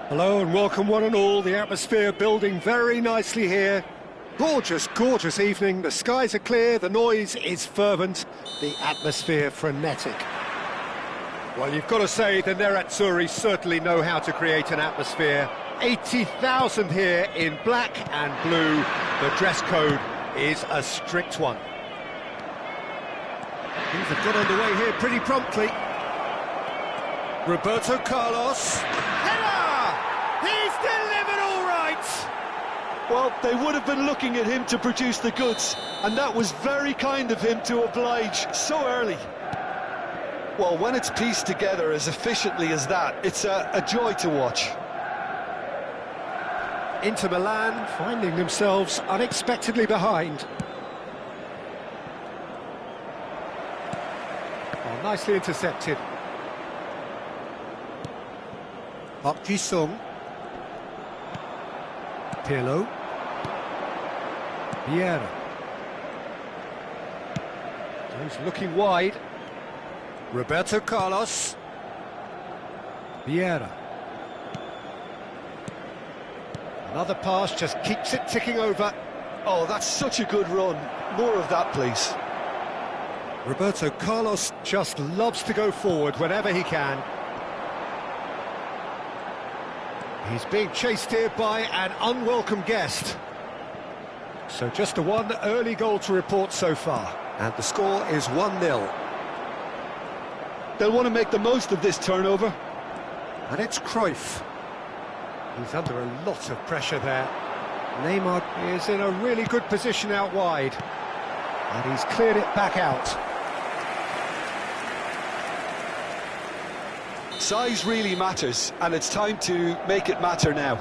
Hello and welcome one and all. The atmosphere building very nicely here. Gorgeous, gorgeous evening. The skies are clear, the noise is fervent, the atmosphere frenetic. Well, you've got to say the Nerazzurri certainly know how to create an atmosphere. 80,000 here in black and blue. The dress code is a strict one. Things have got underway here pretty promptly. Roberto Carlos. Header! He's delivered all right! Well, they would have been looking at him to produce the goods, and that was very kind of him to oblige so early. Well, when it's pieced together as efficiently as that, it's a joy to watch. Inter Milan finding themselves unexpectedly behind. Oh, nicely intercepted. Park Ji-sung. Pirlo. Vieira. He's looking wide. Roberto Carlos. Vieira. Another pass just keeps it ticking over. Oh, that's such a good run. More of that, please. Roberto Carlos just loves to go forward whenever he can. He's being chased here by an unwelcome guest. So just a one early goal to report so far. And the score is 1-0. They'll want to make the most of this turnover. And it's Cruyff. He's under a lot of pressure there. Neymar is in a really good position out wide. And he's cleared it back out. Size really matters, and it's time to make it matter now.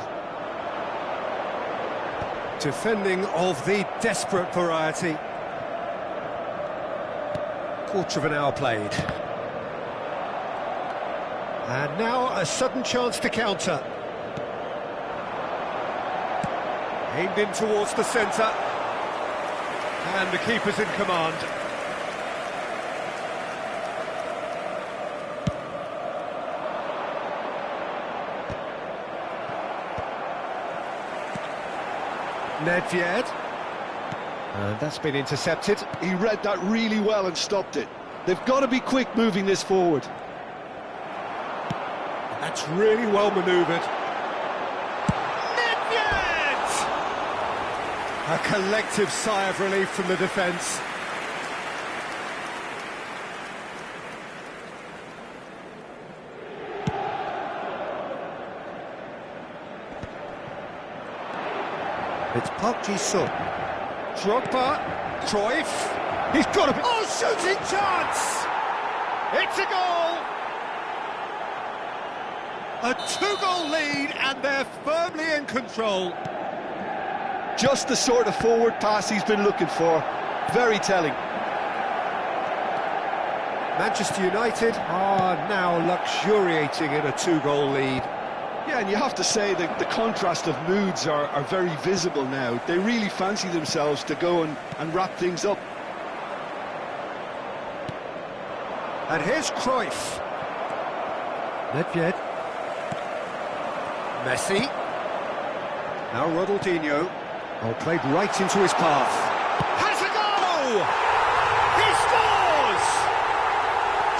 Defending of the desperate variety. Quarter of an hour played. And now a sudden chance to counter. Aimed in towards the centre. And the keeper's in command. Nedved. And that's been intercepted. He read that really well and stopped it. They've got to be quick moving this forward. That's really well manoeuvred. Nedved! A collective sigh of relief from the defence. It's Park Ji-sung. Drogba. Cruyff. He's got a... Oh, shooting chance! It's a goal! A two-goal lead, and they're firmly in control. Just the sort of forward pass he's been looking for. Very telling. Manchester United are now luxuriating in a two-goal lead. Yeah, and you have to say that the contrast of moods are very visible now. They really fancy themselves to go and wrap things up. And here's Cruyff. Nedved. Messi. Now Ronaldinho. Oh, played right into his path. Has a goal! He scores!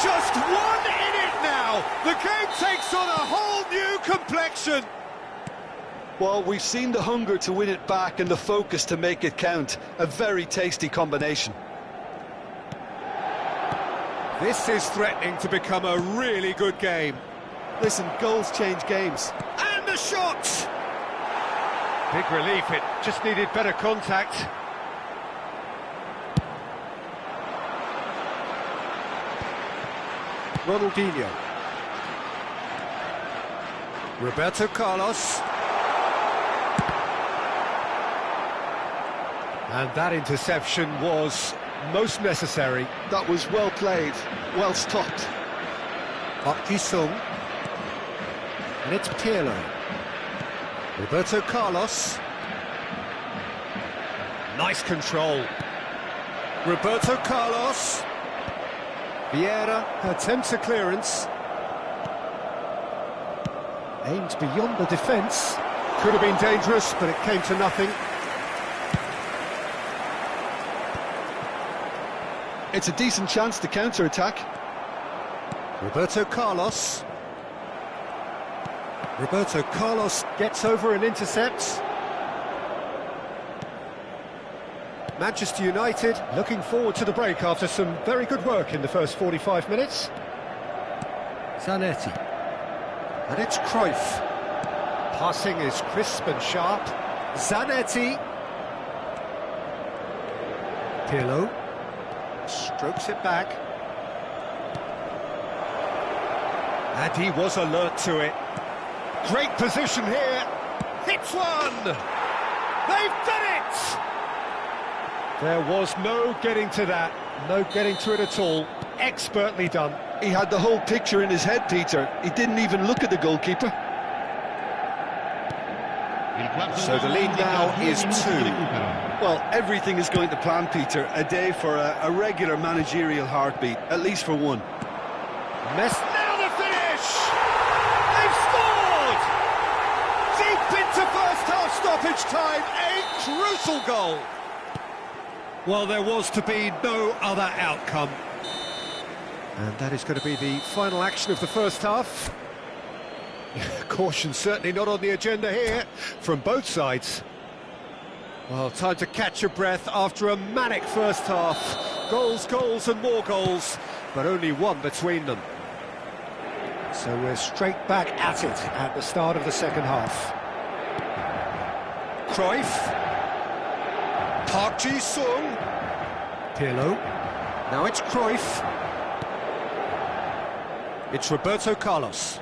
Just one in it now. The game takes on a whole new complexion. Well, we've seen the hunger to win it back and the focus to make it count. A very tasty combination. This is threatening to become a really good game. Listen, goals change games. And the shot! Big relief, it just needed better contact. Ronaldinho. Roberto Carlos. And that interception was most necessary. That was well played, well stopped. Park Ji-sung. And it's Pirlo. Roberto Carlos. Nice control. Roberto Carlos. Vieira attempts a clearance. Aimed beyond the defence. Could have been dangerous, but it came to nothing. It's a decent chance to counter-attack. Roberto Carlos. Roberto Carlos gets over and intercepts. Manchester United looking forward to the break after some very good work in the first 45 minutes. Zanetti. And it's Cruyff. Passing is crisp and sharp. Zanetti. Pirlo. Strokes it back. And he was alert to it. Great position here. Hits one! They've done it! There was no getting to that. No getting to it at all. Expertly done. He had the whole picture in his head, Peter. He didn't even look at the goalkeeper. So the lead now is 2. Well, everything is going to plan, Peter. A day for a regular managerial heartbeat, at least for one. Now the finish! They've scored! Deep into first half stoppage time, a crucial goal. Well, there was to be no other outcome. And that is going to be the final action of the first half. Caution certainly not on the agenda here from both sides. Well, time to catch your breath after a manic first half. Goals, goals and more goals, but only one between them. So we're straight back at it at the start of the second half. Cruyff. Park Ji-sung. Pirlo. Now it's Cruyff. It's Roberto Carlos.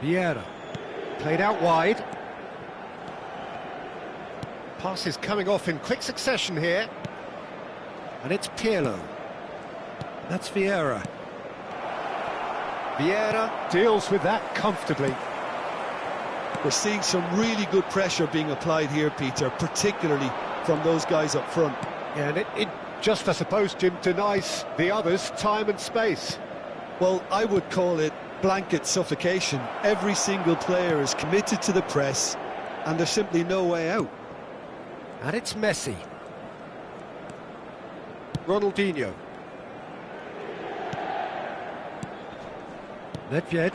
Vieira. Played out wide. Passes coming off in quick succession here. And it's Pirlo. That's Vieira. Vieira deals with that comfortably. We're seeing some really good pressure being applied here, Peter, particularly from those guys up front. Yeah, and it just, I suppose, Jim, denies the others time and space. Well, I would call it blanket suffocation. Every single player is committed to the press, and there's simply no way out. And it's Messi. Ronaldinho. Nedved.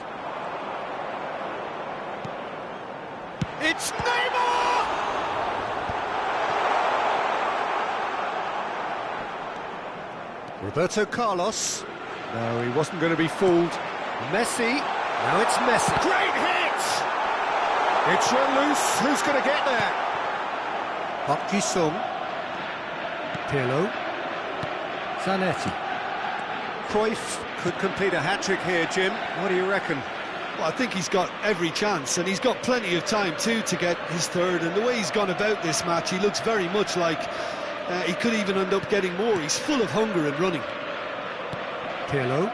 It's Neymar! Roberto Carlos. No, he wasn't going to be fooled. Messi. Now it's Messi. Great hit! It's run loose. Who's going to get there? Park Ji-sung. Pirlo. Zanetti. Cruyff could complete a hat-trick here, Jim. What do you reckon? Well, I think he's got every chance, and he's got plenty of time too to get his third. And the way he's gone about this match, he looks very much like he could even end up getting more. He's full of hunger and running. Pirlo.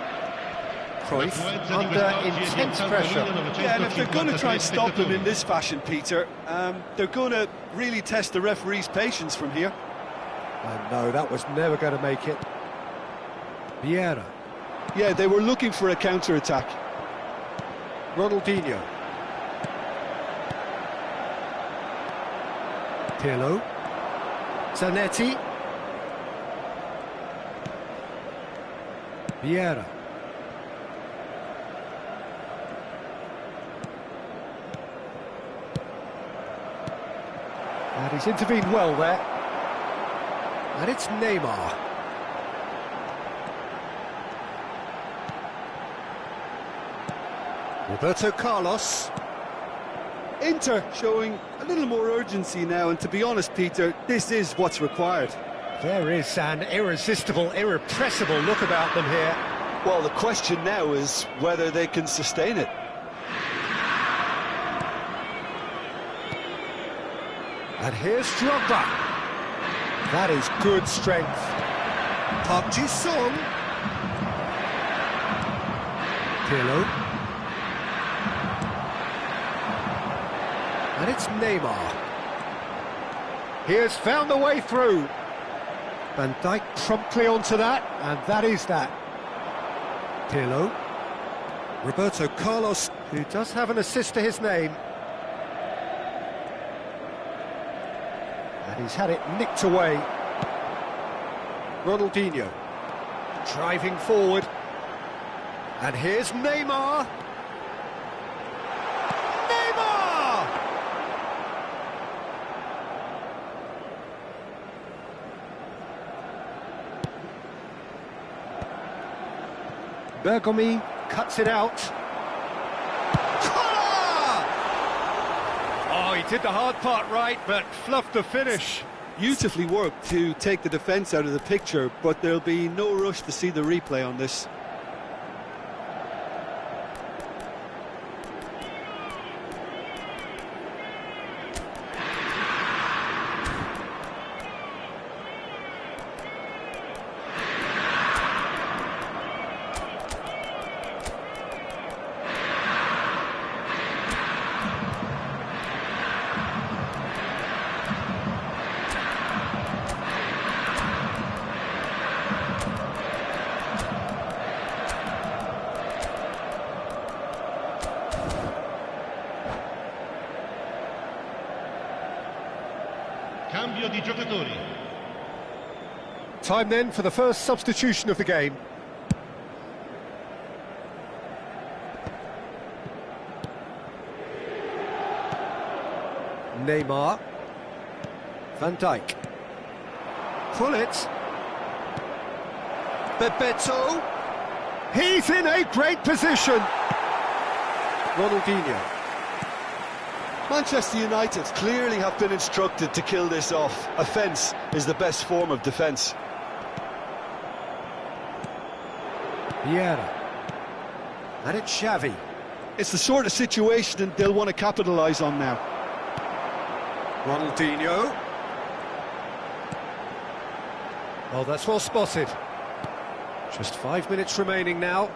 Cruyff under intense pressure. Yeah, and if they're going to try and stop him in this fashion, Peter, they're going to really test the referee's patience from here. And no, that was never going to make it. Vieira. Yeah, they were looking for a counter-attack. Ronaldinho. Pirlo. Zanetti. Vieira. And he's intervened well there. And it's Neymar. Roberto Carlos. Inter showing a little more urgency now, and to be honest, Peter, this is what's required. There is an irresistible, irrepressible look about them here. Well, the question now is whether they can sustain it. And here's Drogba. That is good strength. Park Ji-sung. Pirlo. And it's Neymar. He has found the way through. Van Dijk promptly onto that, and that is that. Pirlo. Roberto Carlos, who does have an assist to his name. And he's had it nicked away. Ronaldinho, driving forward. And here's Neymar. Neymar! Bergomi cuts it out. Oh, he did the hard part right, but fluffed the finish. Beautifully worked to take the defence out of the picture, but there'll be no rush to see the replay on this. Cambio di giocatori. Time then for the first substitution of the game. Neymar. Van Dijk. Pullet. Bebeto. He's in a great position. Ronaldinho. Manchester United clearly have been instructed to kill this off. Offence is the best form of defence. Vieira. And it's Xavi. It's the sort of situation they'll want to capitalise on now. Ronaldinho. Oh, that's well spotted. Just 5 minutes remaining now.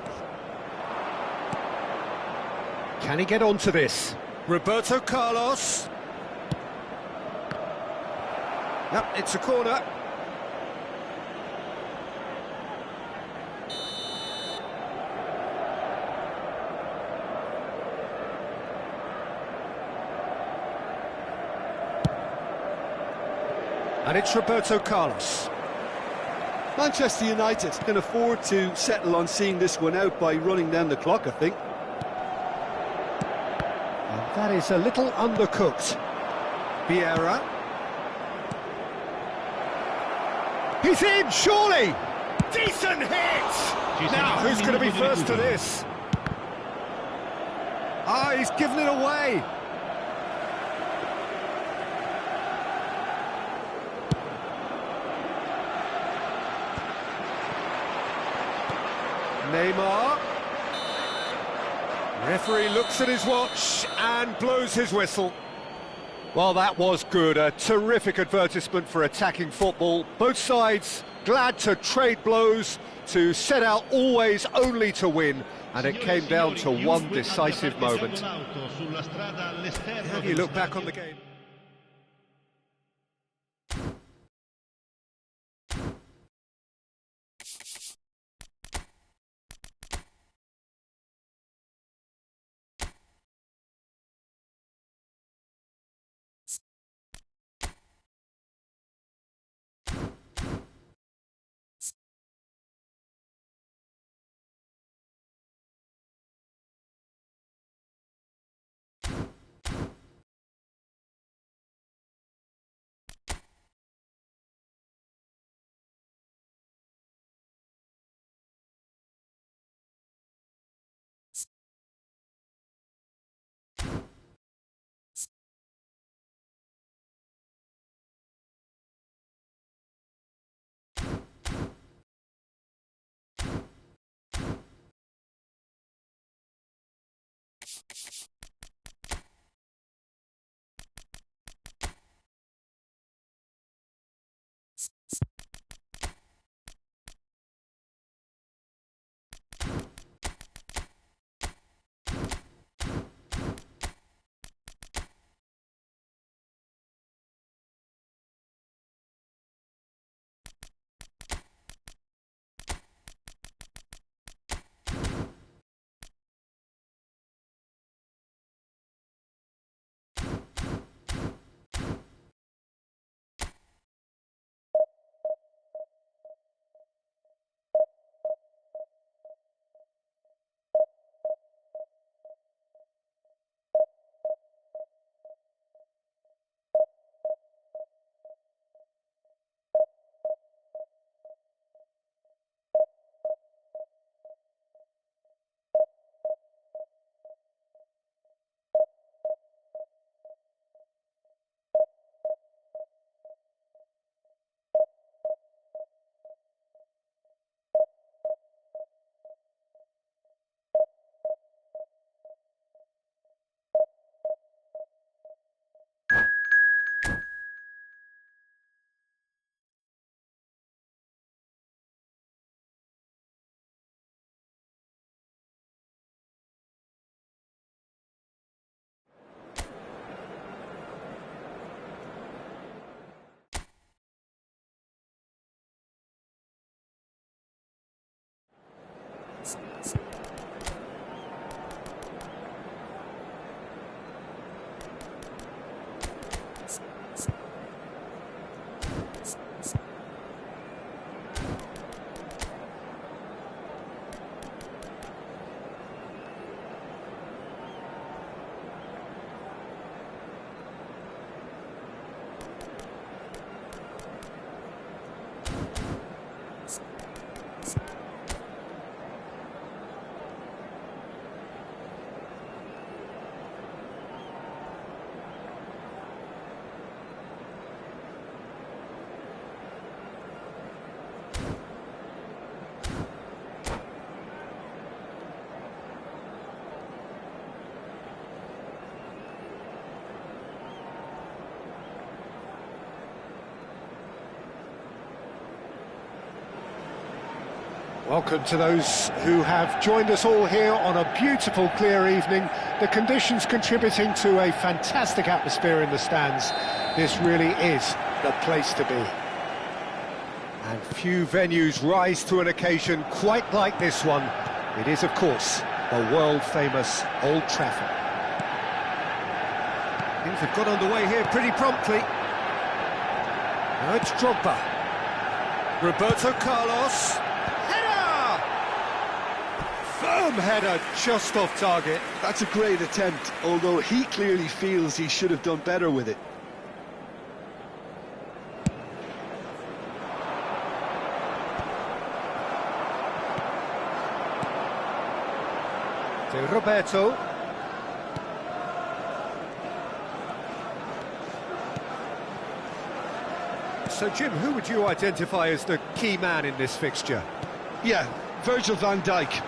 Can he get onto this? Roberto Carlos. Yep, it's a corner. And it's Roberto Carlos. Manchester United can afford to settle on seeing this one out by running down the clock, I think. And that is a little undercooked. Vieira. He's in, surely! Decent hit! Now, who's going to be first to this? Ah, he's given it away. Neymar. Referee looks at his watch and blows his whistle. Well, that was good. A terrific advertisement for attacking football. Both sides glad to trade blows, to set out always only to win. And it came down to one decisive moment. How do you look back on the game? Welcome to those who have joined us all here on a beautiful, clear evening. The conditions contributing to a fantastic atmosphere in the stands. This really is the place to be. And few venues rise to an occasion quite like this one. It is, of course, the world-famous Old Trafford. Things have got underway here pretty promptly. Now it's Drogba. Roberto Carlos. Header! Firm header, just off target. That's a great attempt, although he clearly feels he should have done better with it. To Roberto. So, Jim, who would you identify as the key man in this fixture? Yeah, Virgil van Dijk.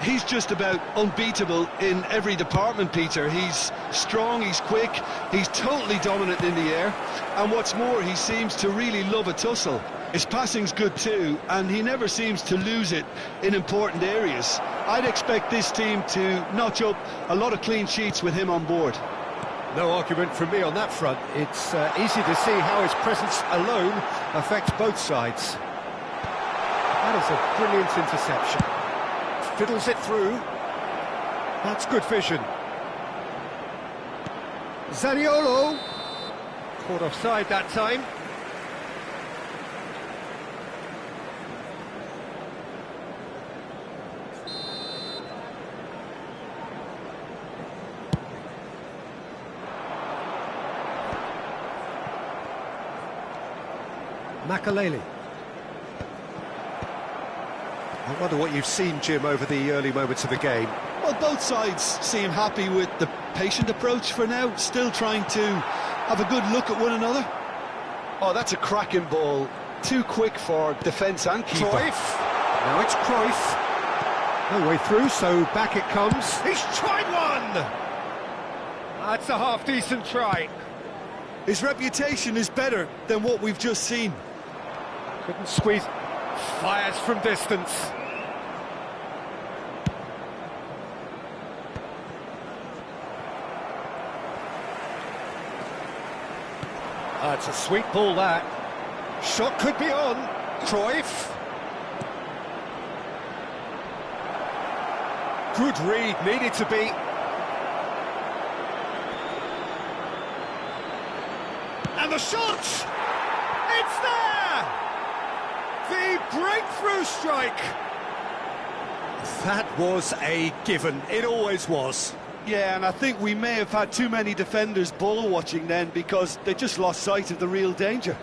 He's just about unbeatable in every department, Peter. He's strong, he's quick, he's totally dominant in the air, and what's more, he seems to really love a tussle. His passing's good too, and he never seems to lose it in important areas. I'd expect this team to notch up a lot of clean sheets with him on board. No argument from me on that front. It's easy to see how his presence alone affects both sides. That is a brilliant interception. Fiddles it through. That's good vision. Zaniolo. Caught offside that time. Makaleli. I wonder what you've seen, Jim, over the early moments of the game. Well, both sides seem happy with the patient approach for now, still trying to have a good look at one another. Oh, that's a cracking ball. Too quick for defence and keeper. Cruyff. Now it's Cruyff. No way through, so back it comes. He's tried one! That's a half-decent try. His reputation is better than what we've just seen. Couldn't squeeze. Fires from distance. That's a sweet ball, that. Shot could be on. Cruyff. Good read, needed to be. And the shot! It's there! The breakthrough strike! That was a given. It always was. Yeah, and I think we may have had too many defenders ball watching then because they just lost sight of the real danger.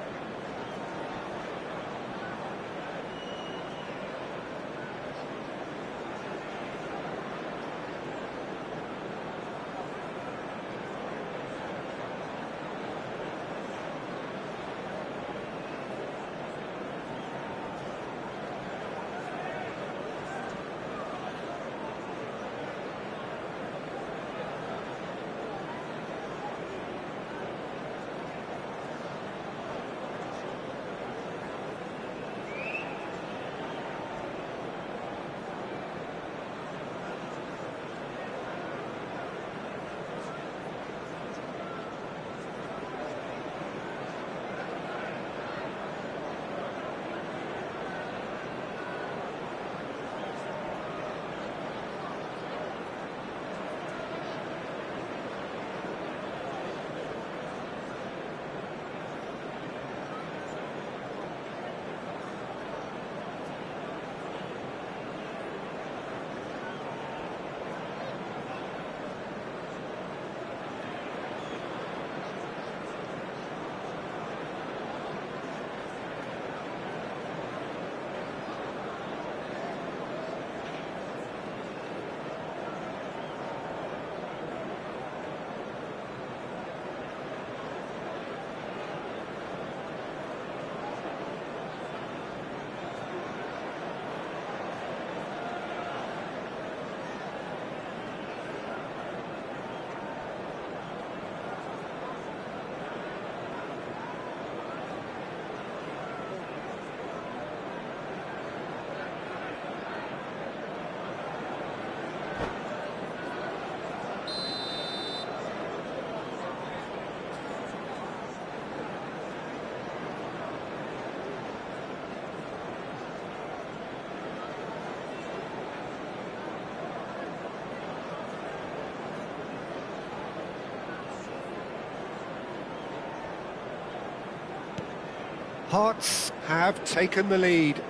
Hearts have taken the lead.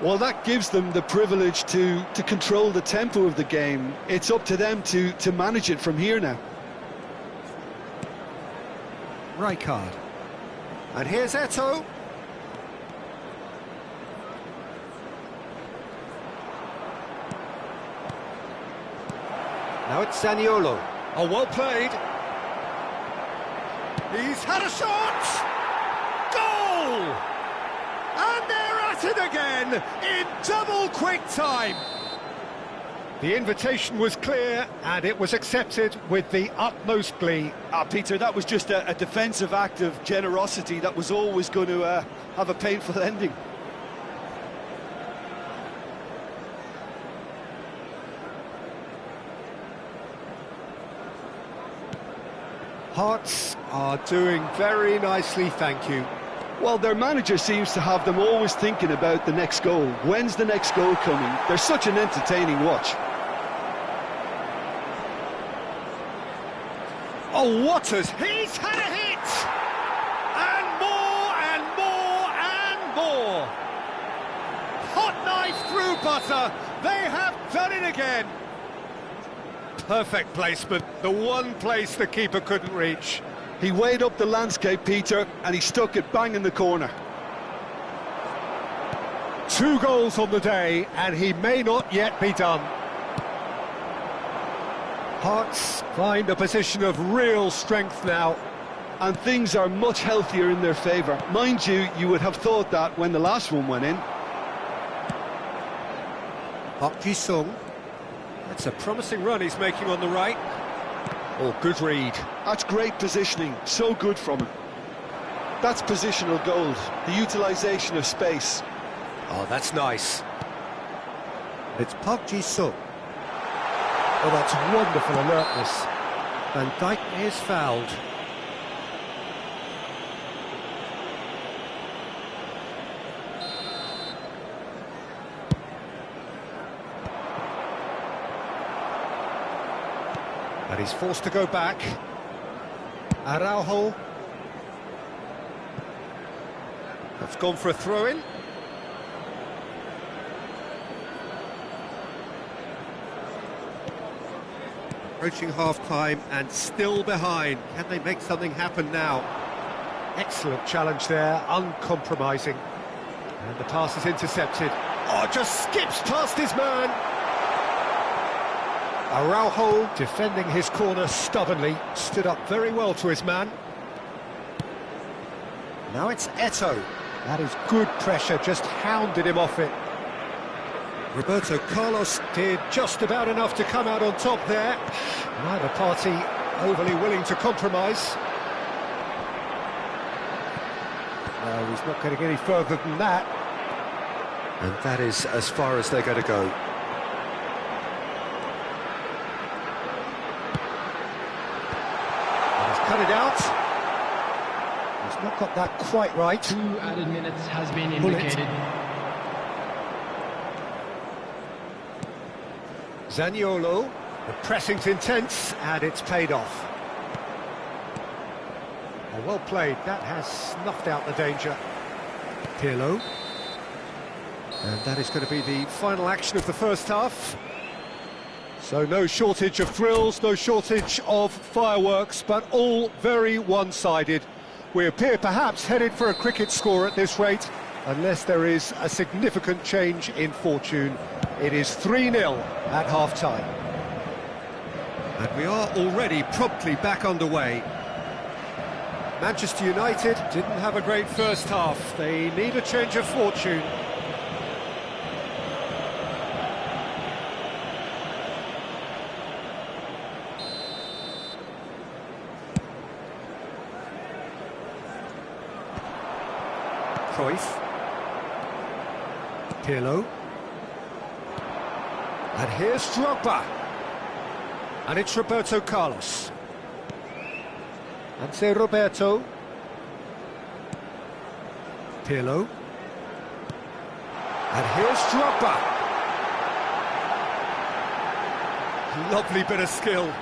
Well, that gives them the privilege to control the tempo of the game. It's up to them to manage it from here now. Rijkaard. And here's Eto'o. Now it's Zaniolo. Oh, well played. He's had a shot! Goal! And they're at it again in double quick time. The invitation was clear and it was accepted with the utmost glee. Peter, that was just a defensive act of generosity that was always going to have a painful ending. Hearts are doing very nicely, thank you. Well, their manager seems to have them always thinking about the next goal. When's the next goal coming? They're such an entertaining watch. Oh, Waters, he's had a hit! And more, and more, and more! Hot knife through butter, they have done it again! Perfect placement, the one place the keeper couldn't reach. He weighed up the landscape, Peter, and he stuck it bang in the corner. 2 goals on the day, and he may not yet be done. Hearts find a position of real strength now. And things are much healthier in their favour. Mind you, you would have thought that when the last one went in. Park Ji-sung. That's a promising run he's making on the right. Oh, good read. That's great positioning, so good from him. That's positional gold, the utilisation of space. Oh, that's nice. It's Park Ji-sung. Oh, that's wonderful alertness. Van Dijk is fouled. And he's forced to go back. Araujo. That's gone for a throw-in. Approaching half-time and still behind. Can they make something happen now? Excellent challenge there, uncompromising. And the pass is intercepted. Oh, just skips past his man. Araujo, defending his corner stubbornly, stood up very well to his man. Now it's Eto'o. That is good pressure, just hounded him off it. Roberto Carlos did just about enough to come out on top there. Neither party overly willing to compromise. No, he's not getting any further than that. And that is as far as they're going to go. Cut it out. He's not got that quite right. 2 added minutes has been indicated. Zaniolo, the pressing's intense and it's paid off. Oh, well played, that has snuffed out the danger. Pirlo. And that is going to be the final action of the first half. So no shortage of thrills, no shortage of fireworks, but all very one-sided. We appear perhaps headed for a cricket score at this rate, unless there is a significant change in fortune. It is 3-0 at half-time. And we are already promptly back underway. Manchester United didn't have a great first half. They need a change of fortune. Cruyff. Pirlo. And here's Drogba. And it's Roberto Carlos. And say Roberto. Pirlo. And here's Drogba. Lovely bit of skill.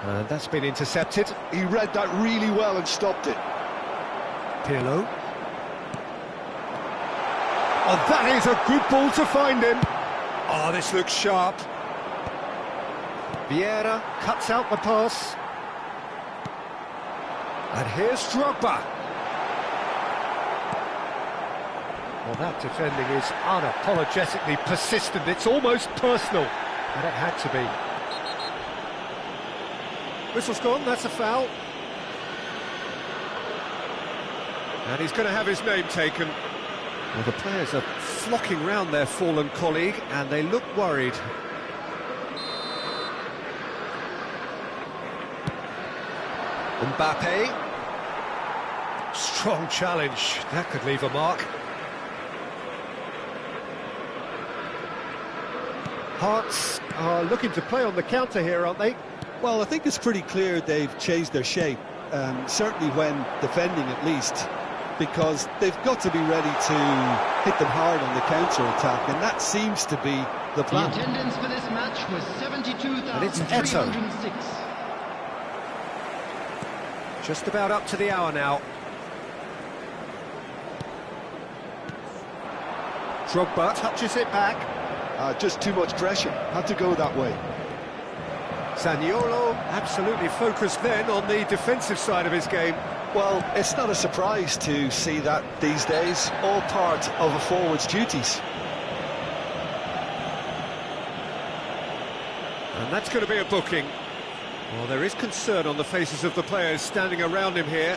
And that's been intercepted. He read that really well and stopped it. Pirlo. Oh, that is a good ball to find him. Oh, this looks sharp. Vieira cuts out the pass. And here's Drogba. Well, that defending is unapologetically persistent. It's almost personal. And it had to be. Whistle's gone, that's a foul. And he's going to have his name taken. Well, the players are flocking round their fallen colleague, and they look worried. Mbappe. Strong challenge. That could leave a mark. Hearts are looking to play on the counter here, aren't they? Well, I think it's pretty clear they've changed their shape, certainly when defending at least, because they've got to be ready to hit them hard on the counter-attack, and that seems to be the plan. The attendance for this match was And it's Eto. 72,306. Just about up to the hour now. Drogba touches it back. Just too much pressure, had to go that way. Zaniolo absolutely focused then on the defensive side of his game. Well, it's not a surprise to see that these days, all part of a forward's duties. And that's going to be a booking. Well, there is concern on the faces of the players standing around him here.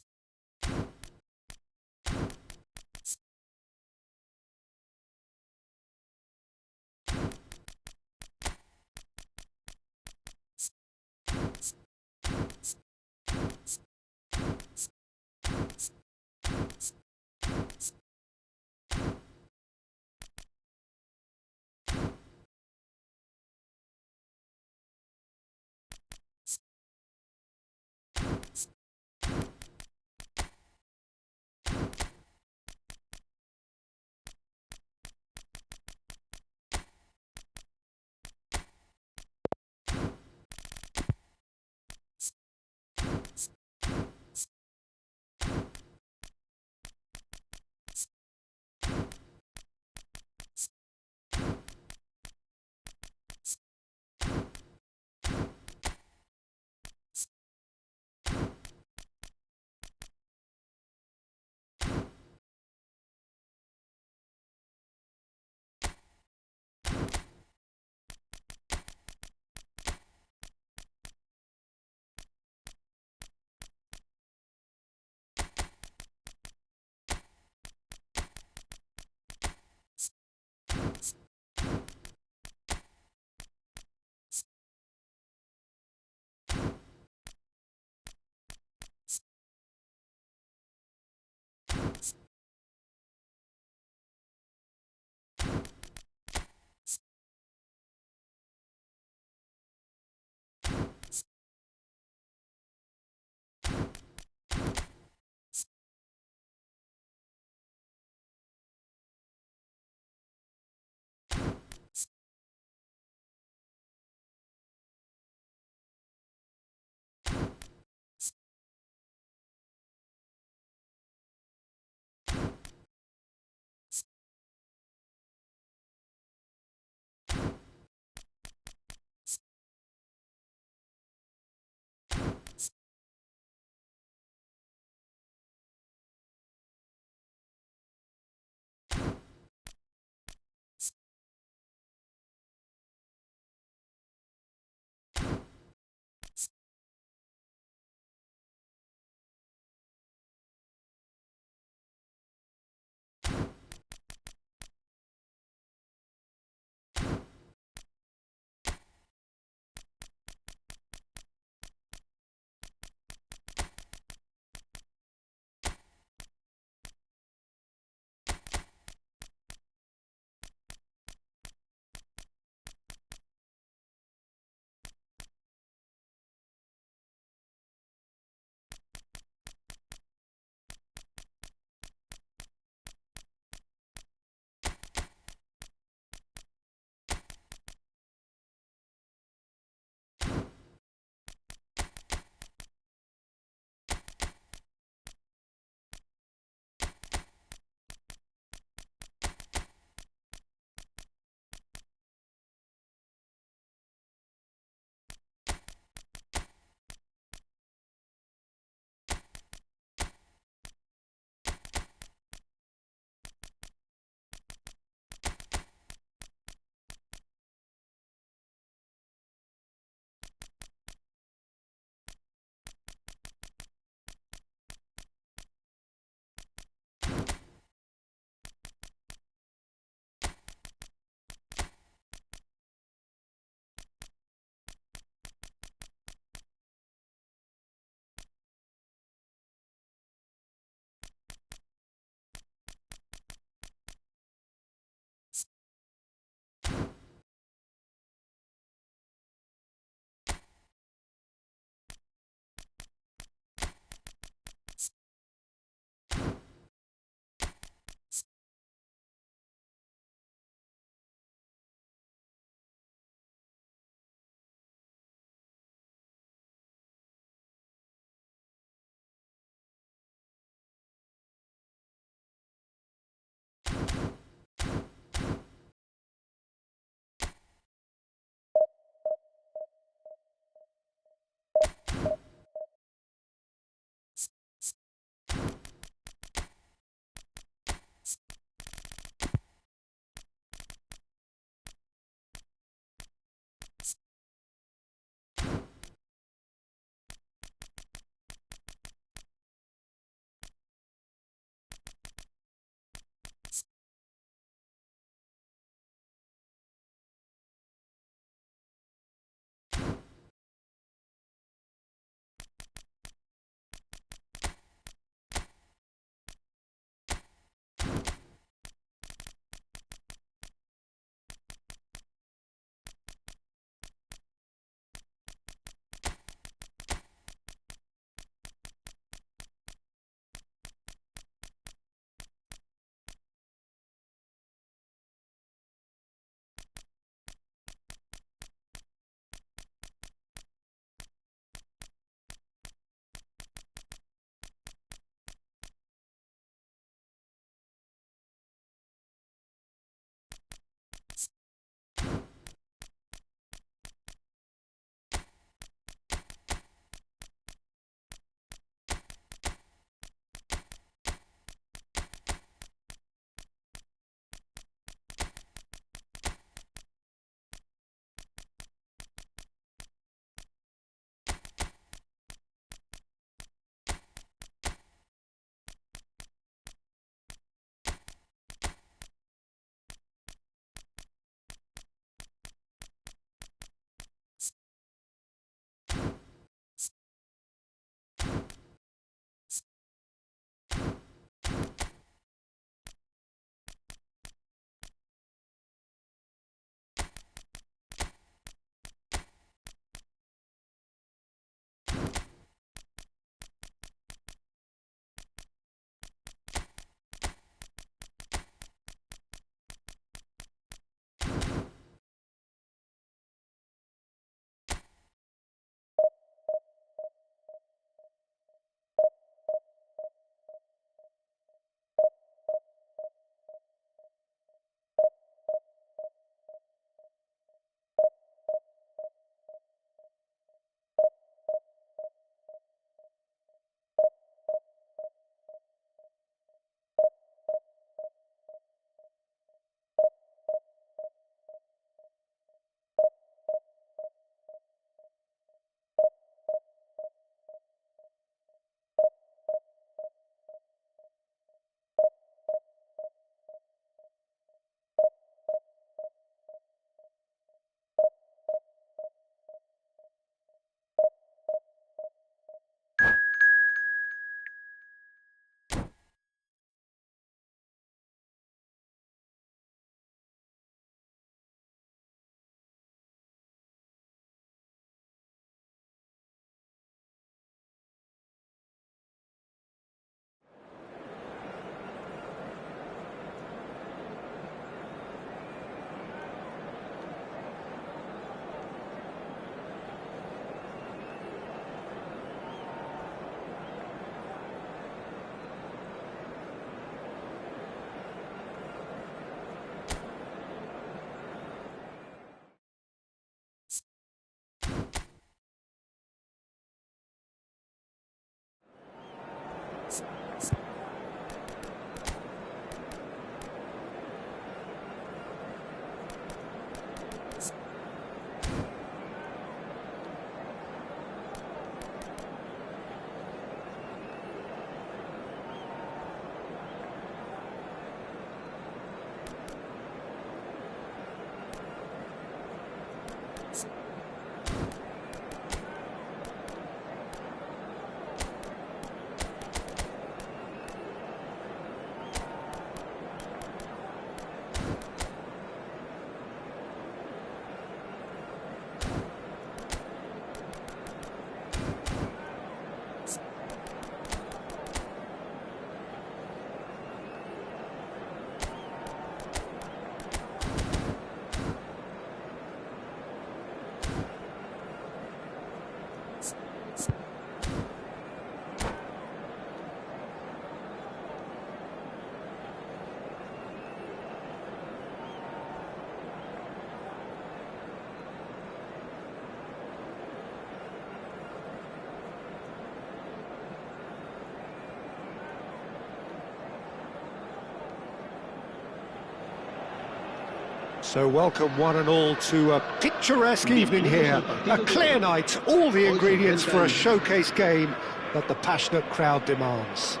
So welcome one and all to a picturesque evening here. A clear night, all the ingredients for a showcase game that the passionate crowd demands.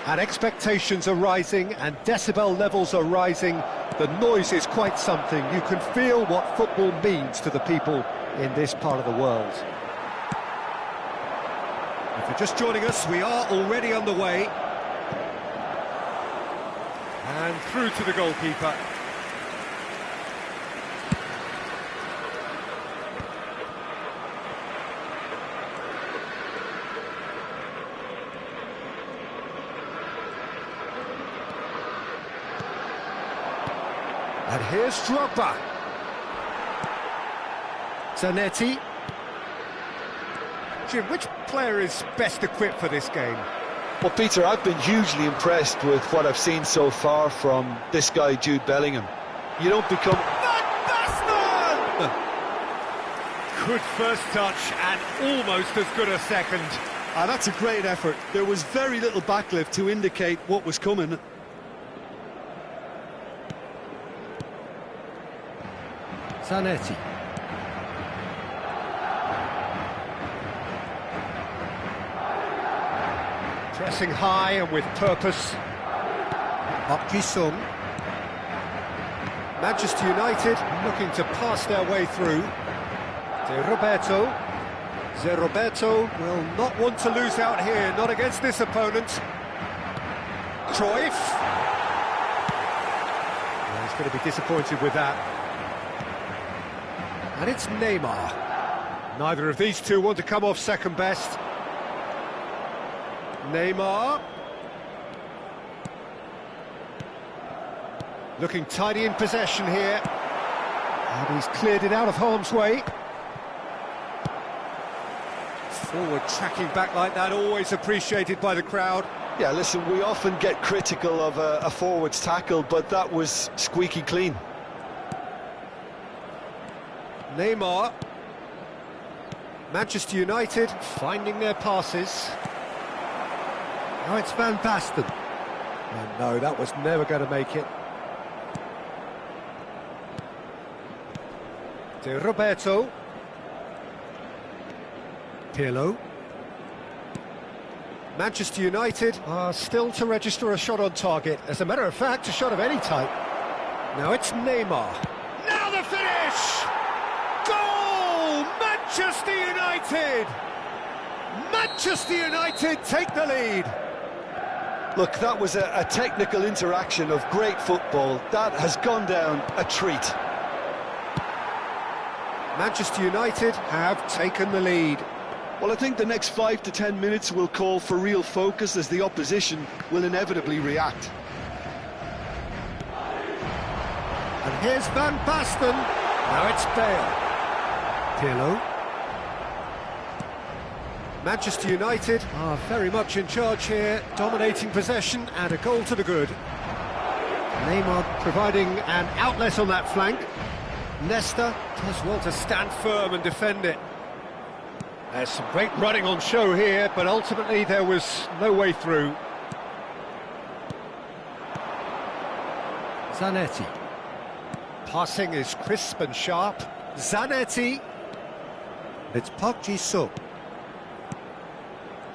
And expectations are rising and decibel levels are rising. The noise is quite something. You can feel what football means to the people in this part of the world. If you're just joining us, we are already underway. And through to the goalkeeper. And here's Drogba. Zanetti. Jim, which player is best equipped for this game? Well, Peter, I've been hugely impressed with what I've seen so far from this guy, Jude Bellingham. You don't become... Van Basten! Good first touch and almost as good a second. That's a great effort. There was very little backlift to indicate what was coming. Zanetti. Pressing high and with purpose. Sung. Manchester United looking to pass their way through. De Roberto will not want to lose out here, not against this opponent. Cruyff. Well, he's going to be disappointed with that. And it's Neymar. Neither of these two want to come off second best. Neymar. Looking tidy in possession here. And he's cleared it out of harm's way. Forward tracking back like that, always appreciated by the crowd. Yeah, listen, we often get critical of a forward's tackle, but that was squeaky clean. Neymar. Manchester United finding their passes. Now it's Van Basten. And no, that was never going to make it. De Roberto. Pirlo. Manchester United are still to register a shot on target. As a matter of fact, a shot of any type. Now it's Neymar. Now the finish! Goal! Manchester United! Manchester United take the lead. Look, that was a technical interaction of great football. That has gone down a treat. Manchester United have taken the lead. Well, I think the next 5 to 10 minutes will call for real focus as the opposition will inevitably react. And here's Van Basten. Now it's Bale. Pirlo. Manchester United are very much in charge here, dominating possession and a goal to the good. Neymar providing an outlet on that flank. Nesta does well to stand firm and defend it. There's some great running on show here, but ultimately there was no way through. Zanetti. Passing is crisp and sharp. Zanetti. It's Park Ji-sung.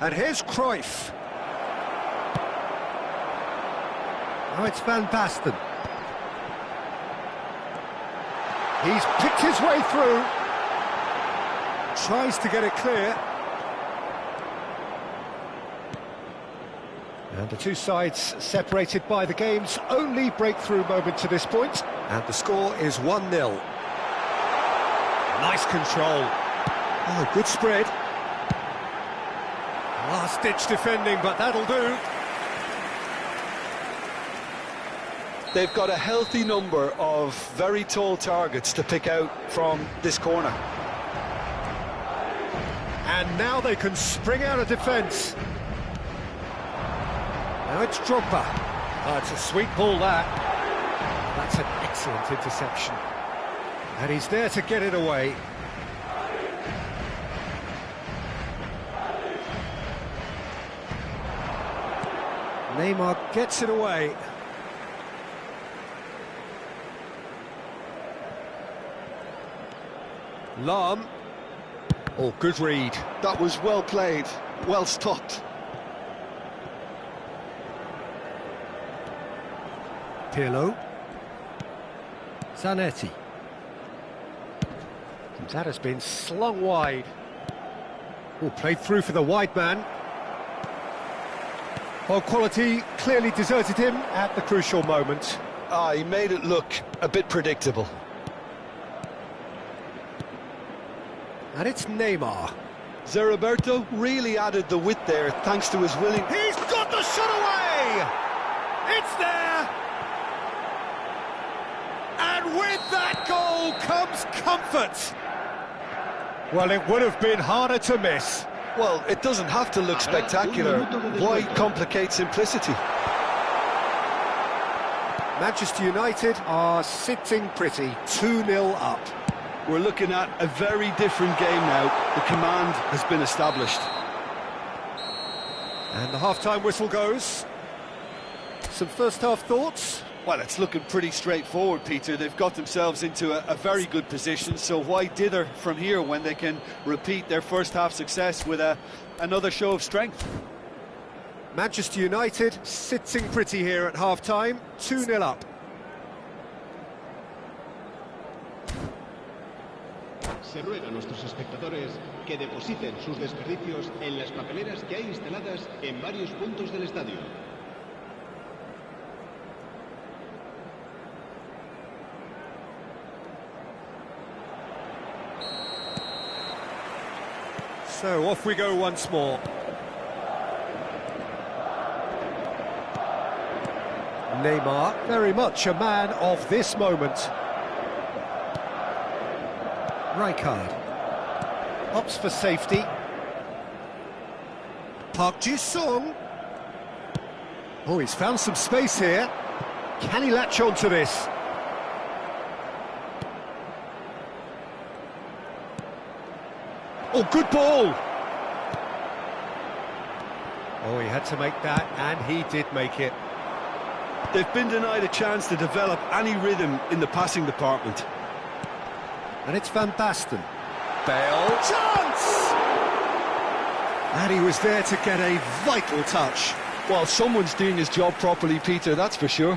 And here's Cruyff. Now it's Van Basten. He's picked his way through. Tries to get it clear. And the two sides separated by the game's only breakthrough moment to this point. And the score is 1-0. Nice control. Oh, good spread. Last-ditch defending, but that'll do. They've got a healthy number of very tall targets to pick out from this corner. And now they can spring out of defence. Now it's Drogba. Oh, it's a sweet ball, that. That's an excellent interception. And he's there to get it away. Neymar gets it away. Lahm. Oh, good read. That was well played, well stopped. Pirlo. Zanetti. And that has been slung wide. Oh, played through for the wide man. Well, quality clearly deserted him at the crucial moment. He made it look a bit predictable. And it's Neymar. Roberto really added the width there thanks to his willing... He's got the shot away! It's there! And with that goal comes comfort. Well, it would have been harder to miss. Well, it doesn't have to look spectacular. Why complicate simplicity? Manchester United are sitting pretty, 2-0 up. We're looking at a very different game now. The command has been established. And the half-time whistle goes. Some first-half thoughts? Well, it's looking pretty straightforward, Peter. They've got themselves into a very good position, so why dither from here when they can repeat their first-half success with another show of strength? Manchester United sitting pretty here at half-time, 2-0 up. Se ruega a nuestros espectadores que depositen sus desperdicios en las papeleras que hay instaladas en varios puntos del estadio. So off we go once more. Neymar, very much a man of this moment. Rijkaard opts for safety. Park Ji-sung. Oh, he's found some space here. Can he latch on to this? Oh, good ball! Oh, he had to make that, and he did make it. They've been denied a chance to develop any rhythm in the passing department. And it's Van Basten. Bale. Chance! And he was there to get a vital touch. Well, someone's doing his job properly, Peter, that's for sure.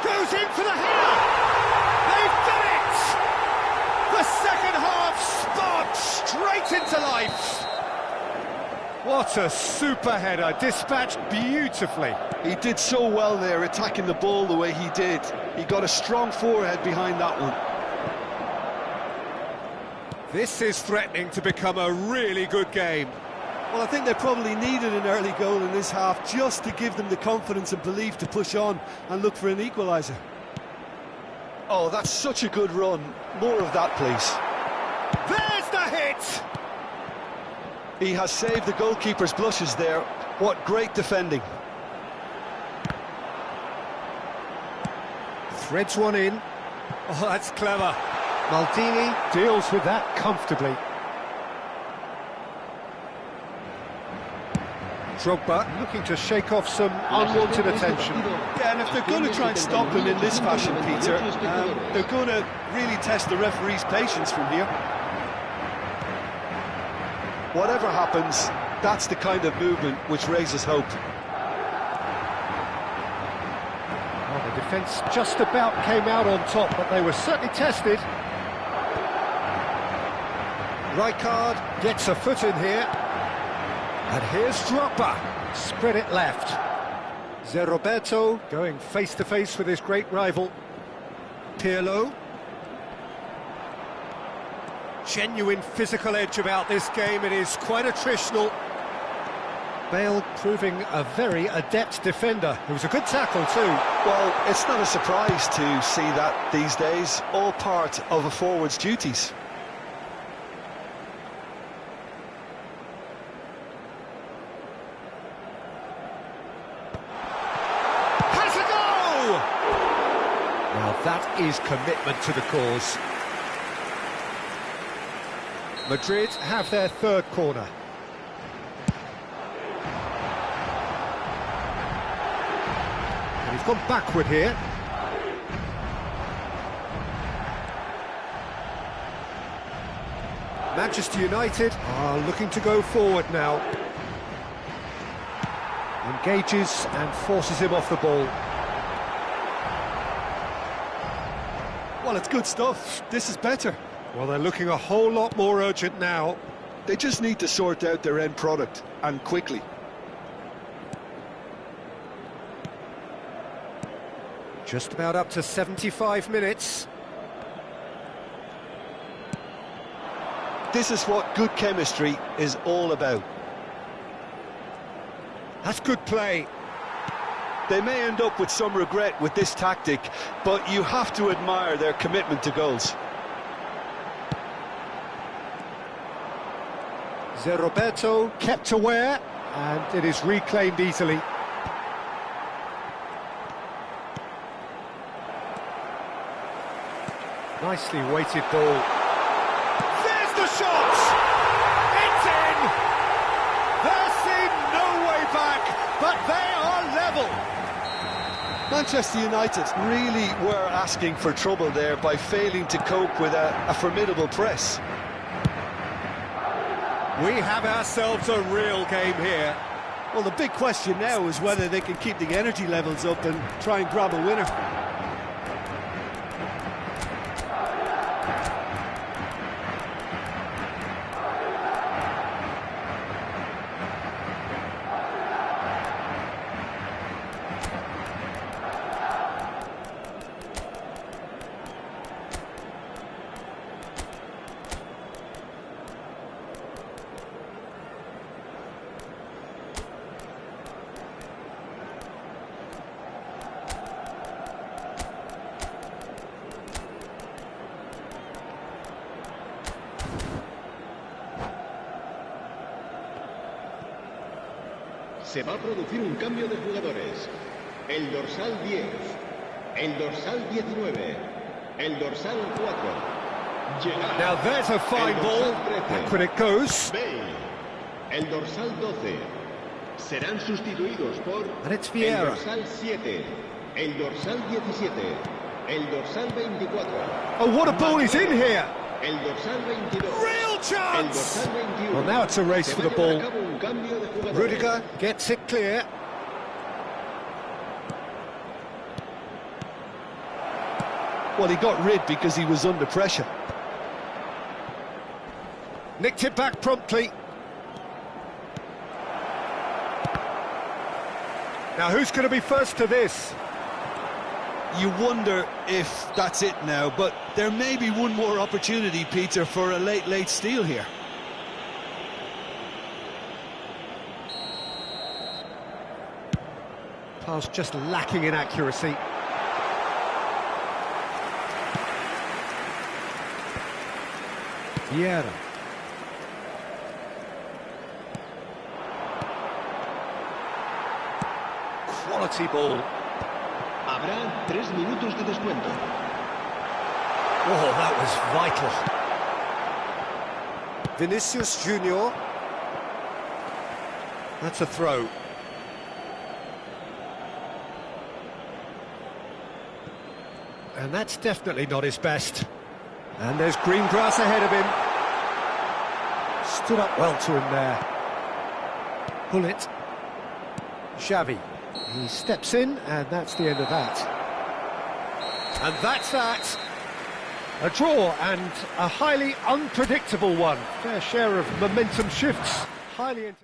Goes in for the header! They've done it! The second half sparked straight into life. What a super header, dispatched beautifully. He did so well there, attacking the ball the way he did. He got a strong forehead behind that one. This is threatening to become a really good game. Well, I think they probably needed an early goal in this half just to give them the confidence and belief to push on and look for an equaliser. Oh, that's such a good run. More of that, please. There's the hit! He has saved the goalkeeper's blushes there. What great defending. Threads one in. Oh, that's clever. Maldini deals with that comfortably. Drogba looking to shake off some unwanted attention. Yeah, and if they're going to try and stop him in this fashion, Peter, they're going to really test the referee's patience from here. Whatever happens, that's the kind of movement which raises hope. Well, the defence just about came out on top, but they were certainly tested. Rijkaard gets a foot in here. And here's Drogba. Spread it left. Roberto going face-to-face with his great rival. Pirlo. Genuine physical edge about this game. It is quite attritional. Bale proving a very adept defender. It was a good tackle too. Well, it's not a surprise to see that these days. All part of a forward's duties. Has a go! Now that is commitment to the cause. Madrid have their third corner. And he's gone backward here. Manchester United are looking to go forward now. Engages and forces him off the ball. Well, it's good stuff. This is better. Well, they're looking a whole lot more urgent now. They just need to sort out their end product, and quickly. Just about up to 75 minutes. This is what good chemistry is all about. That's good play. They may end up with some regret with this tactic, but you have to admire their commitment to goals. Roberto kept aware, and it is reclaimed easily. Nicely weighted ball. There's the shot! It's in! There seemed no way back, but they are level. Manchester United really were asking for trouble there by failing to cope with a formidable press. We have ourselves a real game here. Well, the big question now is whether they can keep the energy levels up and try and grab a winner. Se va a producir un cambio de jugadores. El dorsal 10, el dorsal 19, el dorsal 4. Now there's a fine ball. Back when it goes. Bale, el dorsal 12. Serán sustituidos por And it's el Vieira. dorsal 7, el dorsal 17, el dorsal 24. Oh, what a ball is in here! El dorsal 22. Real El chance! dorsal 21. Well, now it's a race Se for va the a llevar ball. a cabo un cambio de jugadores. Rudiger gets it clear. Well, he got rid because he was under pressure. Nicked it back promptly. Now, who's going to be first to this? You wonder if that's it now, but there may be one more opportunity, Peter, for a late steal here. Pass just lacking in accuracy. Vieira. Quality ball. Habrá 3 minutos de descuento. Oh, that was vital. Vinicius Junior. That's a throw. And that's definitely not his best. And there's green grass ahead of him. Stood up well to him there. Pull it. Xavi. He steps in, and that's the end of that. And that's that. A draw, and a highly unpredictable one. Fair share of momentum shifts. Highly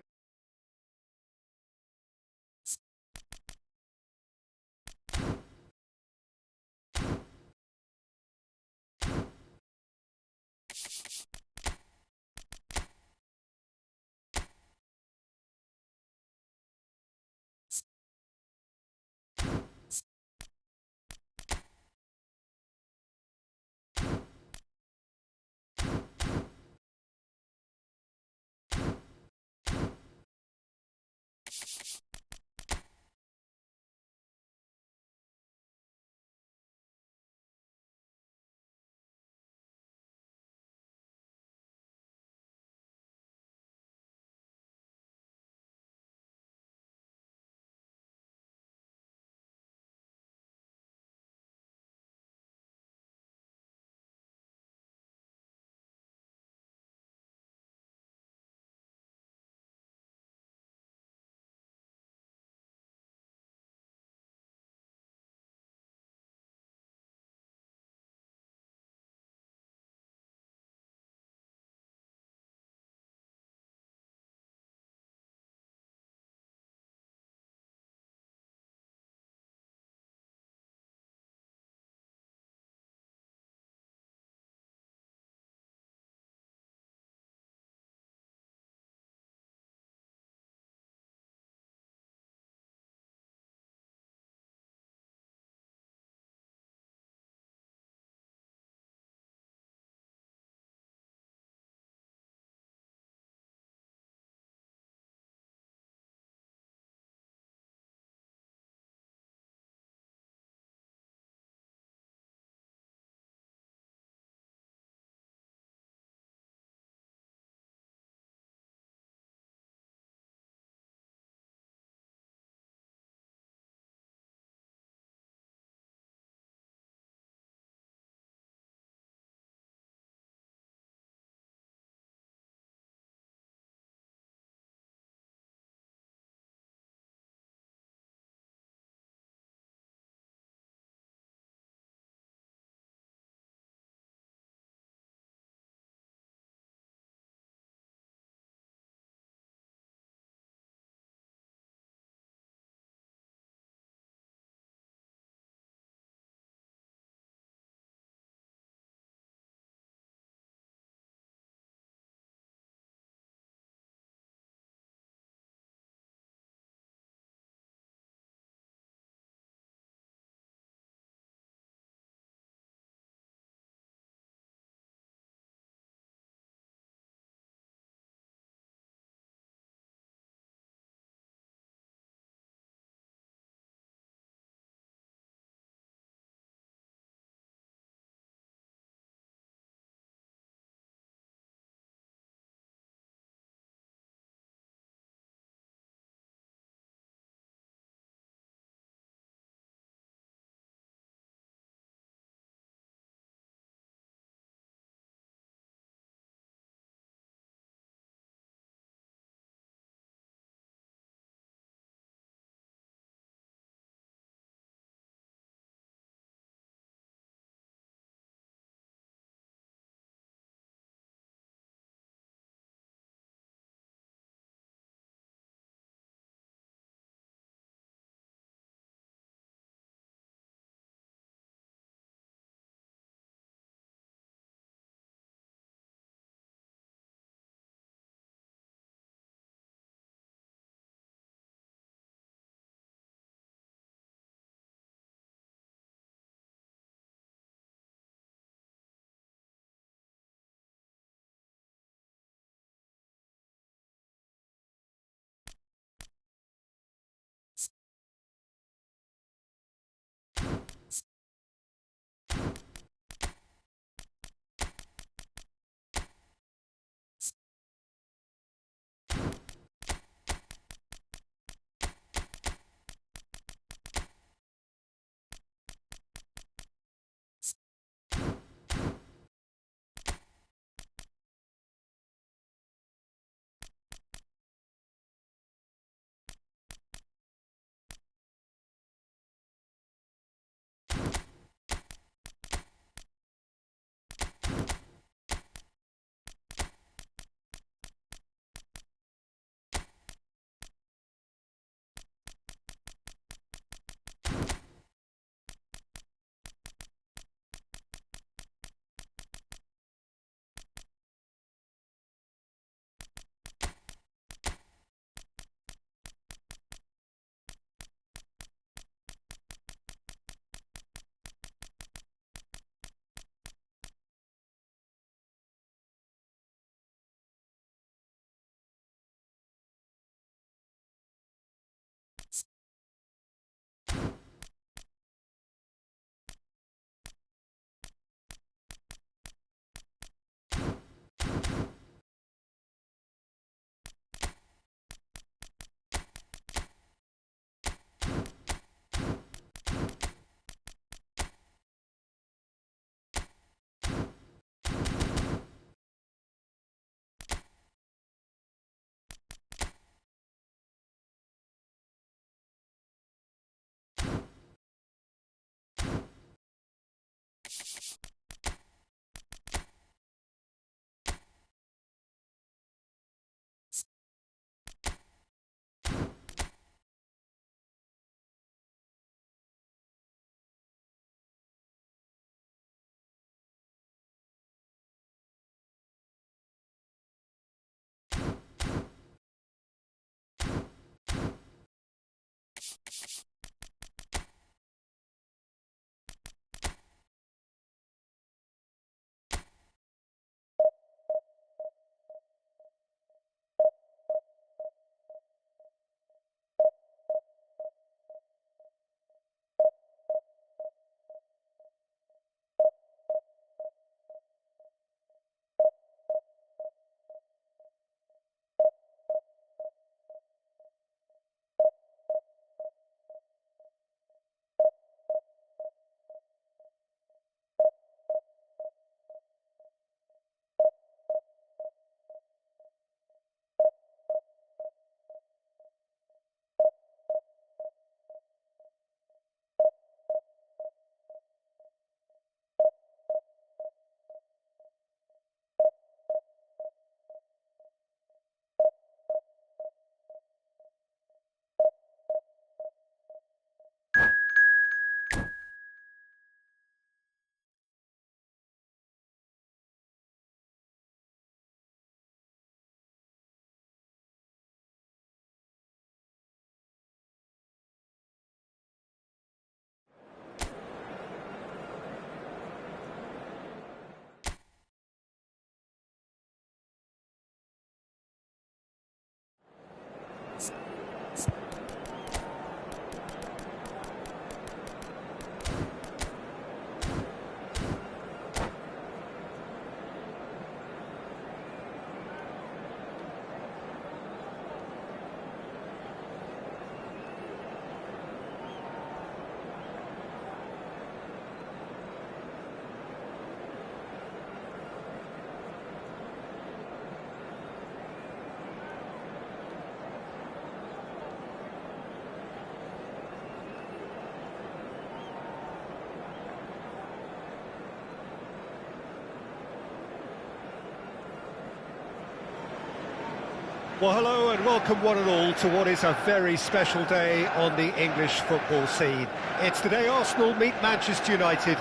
Well, hello and welcome one and all to what is a very special day on the English football scene. It's the day Arsenal meet Manchester United,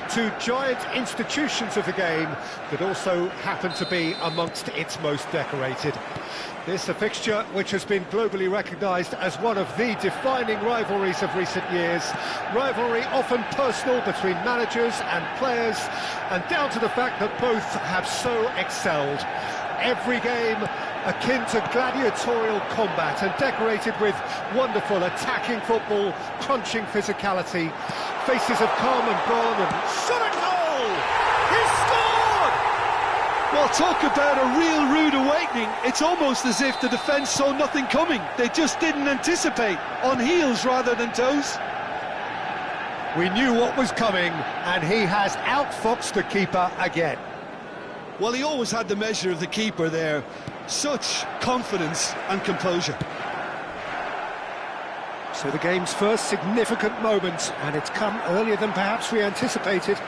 two giant institutions of the game that also happen to be amongst its most decorated. This a fixture which has been globally recognised as one of the defining rivalries of recent years. Rivalry often personal between managers and players, and down to the fact that both have so excelled. Every game akin to gladiatorial combat and decorated with wonderful attacking football, crunching physicality, faces of calm and gone, and shot a goal! He scored! Well, talk about a real rude awakening. It's almost as if the defence saw nothing coming. They just didn't anticipate, on heels rather than toes. We knew what was coming, and he has outfoxed the keeper again. Well, he always had the measure of the keeper there. Such confidence and composure. So the game's first significant moment, and it's come earlier than perhaps we anticipated.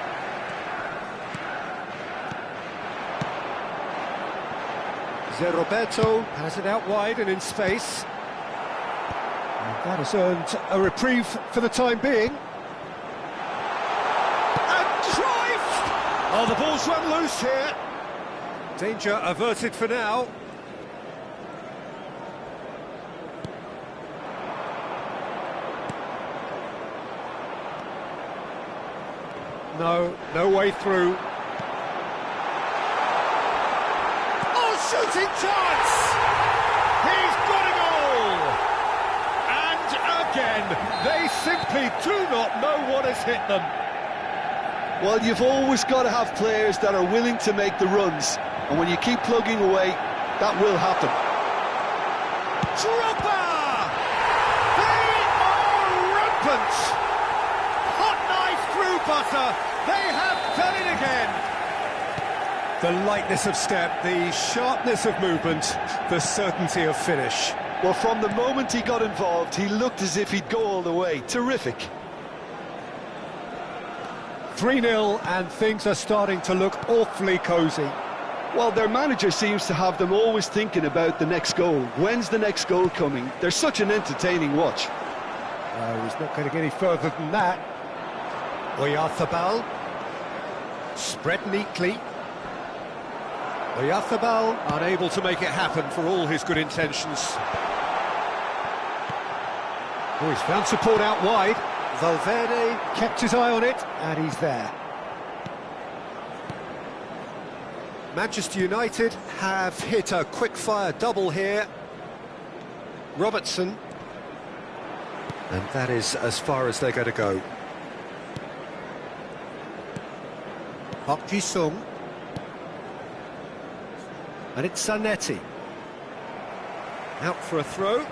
Roberto has it out wide and in space. And that has earned a reprieve for the time being. And Cruyff! Oh, the ball's run loose here. Danger averted for now. No way through. Oh, shooting chance! He's got a goal! And again, they simply do not know what has hit them. Well, you've always got to have players that are willing to make the runs. And when you keep plugging away, that will happen. Dropper! They are rampant! Hot knife through butter. They have done it again. The lightness of step, the sharpness of movement, the certainty of finish. Well, from the moment he got involved, he looked as if he'd go all the way. Terrific. 3-0, and things are starting to look awfully cosy. Well, their manager seems to have them always thinking about the next goal. When's the next goal coming? They're such an entertaining watch. No, he's not going to get any further than that. Oyarzabal, spread neatly. Oyarzabal unable to make it happen for all his good intentions. Oh, he's found support out wide. Valverde kept his eye on it, and he's there. Manchester United have hit a quick-fire double here. Robertson. And that is as far as they're going to go. Park Ji-sung. And it's Zanetti. Out for a throw.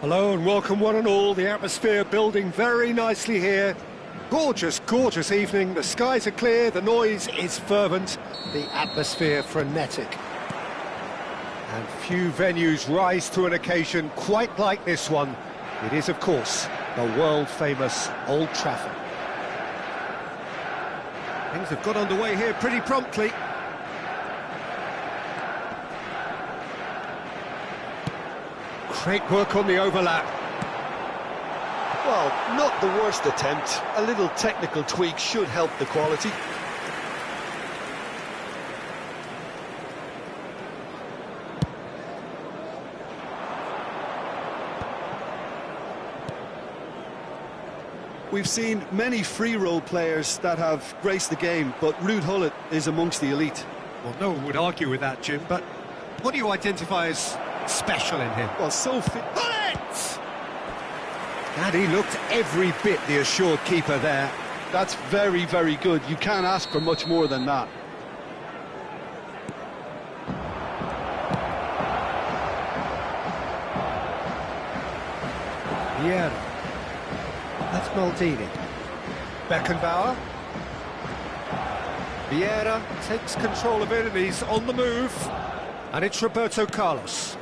Hello and welcome one and all, the atmosphere building very nicely here. Gorgeous, gorgeous evening, the skies are clear, the noise is fervent, the atmosphere frenetic. And few venues rise to an occasion quite like this one. It is, of course, the world-famous Old Trafford. Things have got underway here pretty promptly. Great work on the overlap. Well, not the worst attempt. A little technical tweak should help the quality. We've seen many free role players that have graced the game, but Ruud Gullit is amongst the elite. Well, no one would argue with that, Jim, but what do you identify as special in him? Well, so fit. Gullit! And he looked every bit the assured keeper there. That's very, very good. You can't ask for much more than that. Yeah. That's Maldini. Beckenbauer. Vieira takes control of it and he's on the move. And it's Roberto Carlos.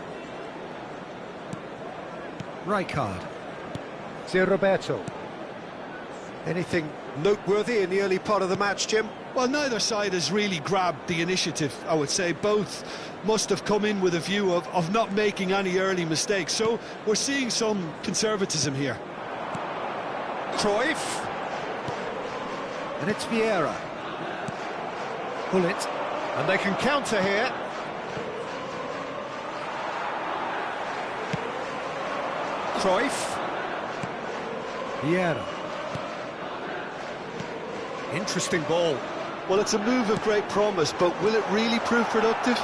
Rijkaard. Zé Roberto. Anything noteworthy in the early part of the match, Jim? Well, neither side has really grabbed the initiative, I would say. Both must have come in with a view of not making any early mistakes. So we're seeing some conservatism here. Cruyff. And it's Vieira. Gullit. And they can counter here. Cruyff. Vieira. Interesting ball. Well, it's a move of great promise, but will it really prove productive?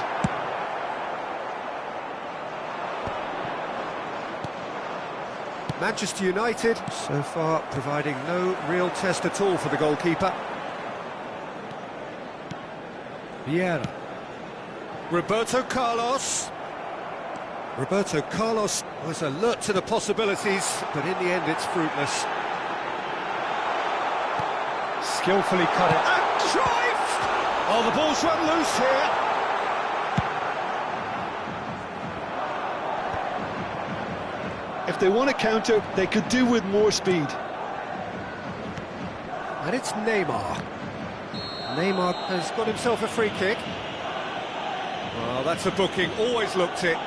Manchester United, so far, providing no real test at all for the goalkeeper. Vieira. Roberto Carlos. Roberto Carlos was alert to the possibilities, but in the end it's fruitless. Skillfully cut it. And Cruyff! Oh, the ball's run loose here. If they want to counter, they could do with more speed. And it's Neymar. Neymar has got himself a free kick. Well, that's a booking, always looked it.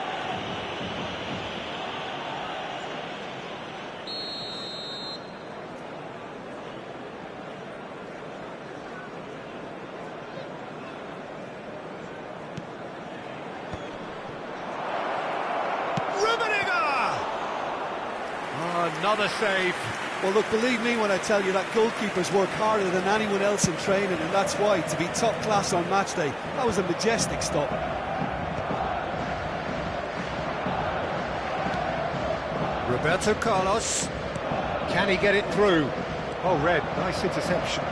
Another save. Well, look, believe me when I tell you that goalkeepers work harder than anyone else in training, and that's why, to be top class on match day, that was a majestic stop. Roberto Carlos. Can he get it through? Oh, Red, nice interception.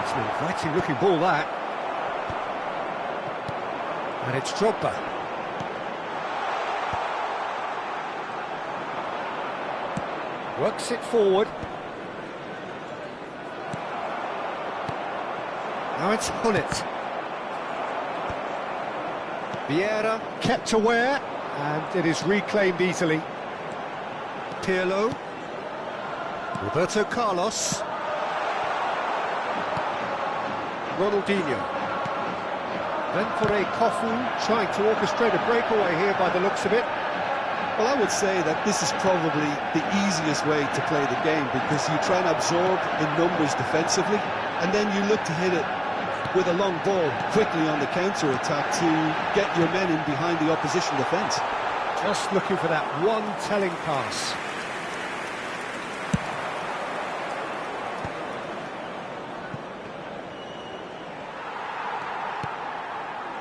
It's an inviting looking ball, that. And it's Drogba. Works it forward. Now it's Gullit. Vieira kept aware, and it is reclaimed easily. Pirlo. Roberto Carlos. Ronaldinho. Then for a Kofu, trying to orchestrate a breakaway here by the looks of it. Well, I would say that this is probably the easiest way to play the game, because you try and absorb the numbers defensively, and then you look to hit it with a long ball quickly on the counter-attack to get your men in behind the opposition defence. Just looking for that one telling pass.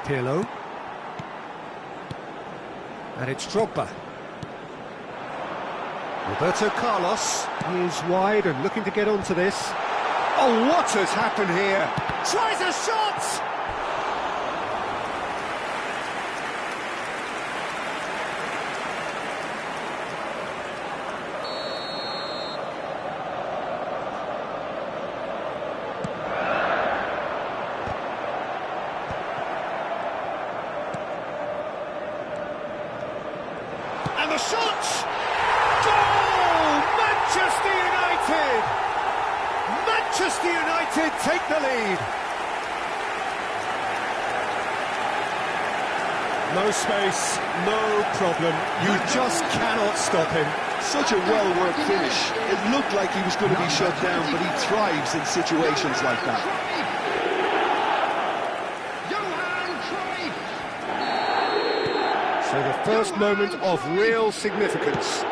Pirlo. And it's Drogba. Roberto Carlos, he is wide and looking to get onto this. Oh, what has happened here? Tries a shot! the shot! Goal! Manchester United! Manchester United take the lead. No space, no problem. You just cannot stop him. Such a well-worked finish. It looked like he was going to be shut down, but he thrives in situations like that. So the first moment of real significance.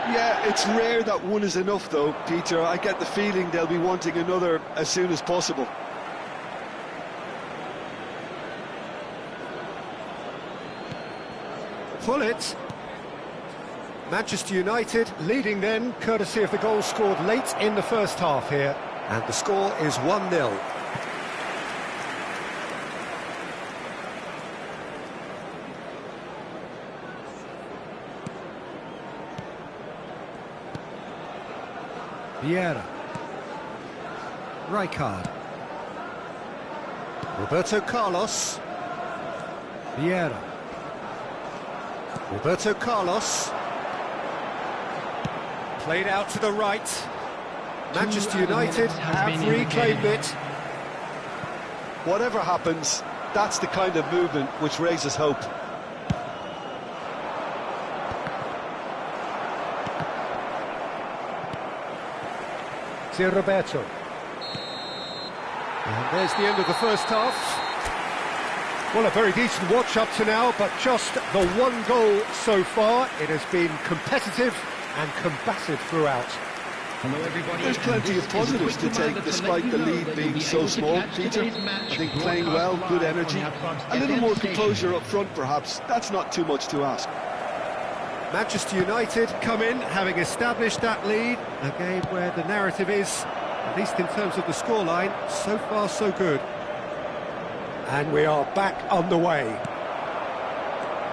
Yeah, it's rare that one is enough, though, Peter. I get the feeling they'll be wanting another as soon as possible. Pull it. Manchester United leading then, courtesy of the goal scored late in the first half here. And the score is 1-0. Vieira. Rijkaard. Roberto Carlos. Vieira. Roberto Carlos. Played out to the right. Manchester United have reclaimed it. Whatever happens, that's the kind of movement which raises hope. Roberto. And there's the end of the first half. Well, a very decent watch up to now, but just the one goal so far. It has been competitive and combative throughout. Hello everybody. There's plenty of positives to take despite the lead being so small, Peter. I think playing well, good energy, a little more composure up front perhaps. That's not too much to ask. Manchester United come in having established that lead, a game where the narrative is, at least in terms of the scoreline, so far so good. And we are back on the way.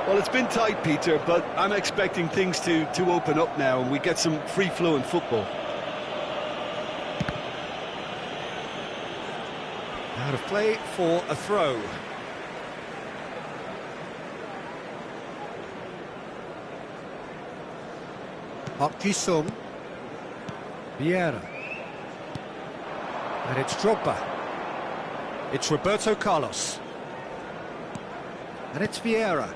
Well, it's been tight, Peter, but I'm expecting things to open up now and we get some free-flowing football. Out of play for a throw. Park Ji-sung. Vieira. And it's Drogba. It's Roberto Carlos. And it's Vieira.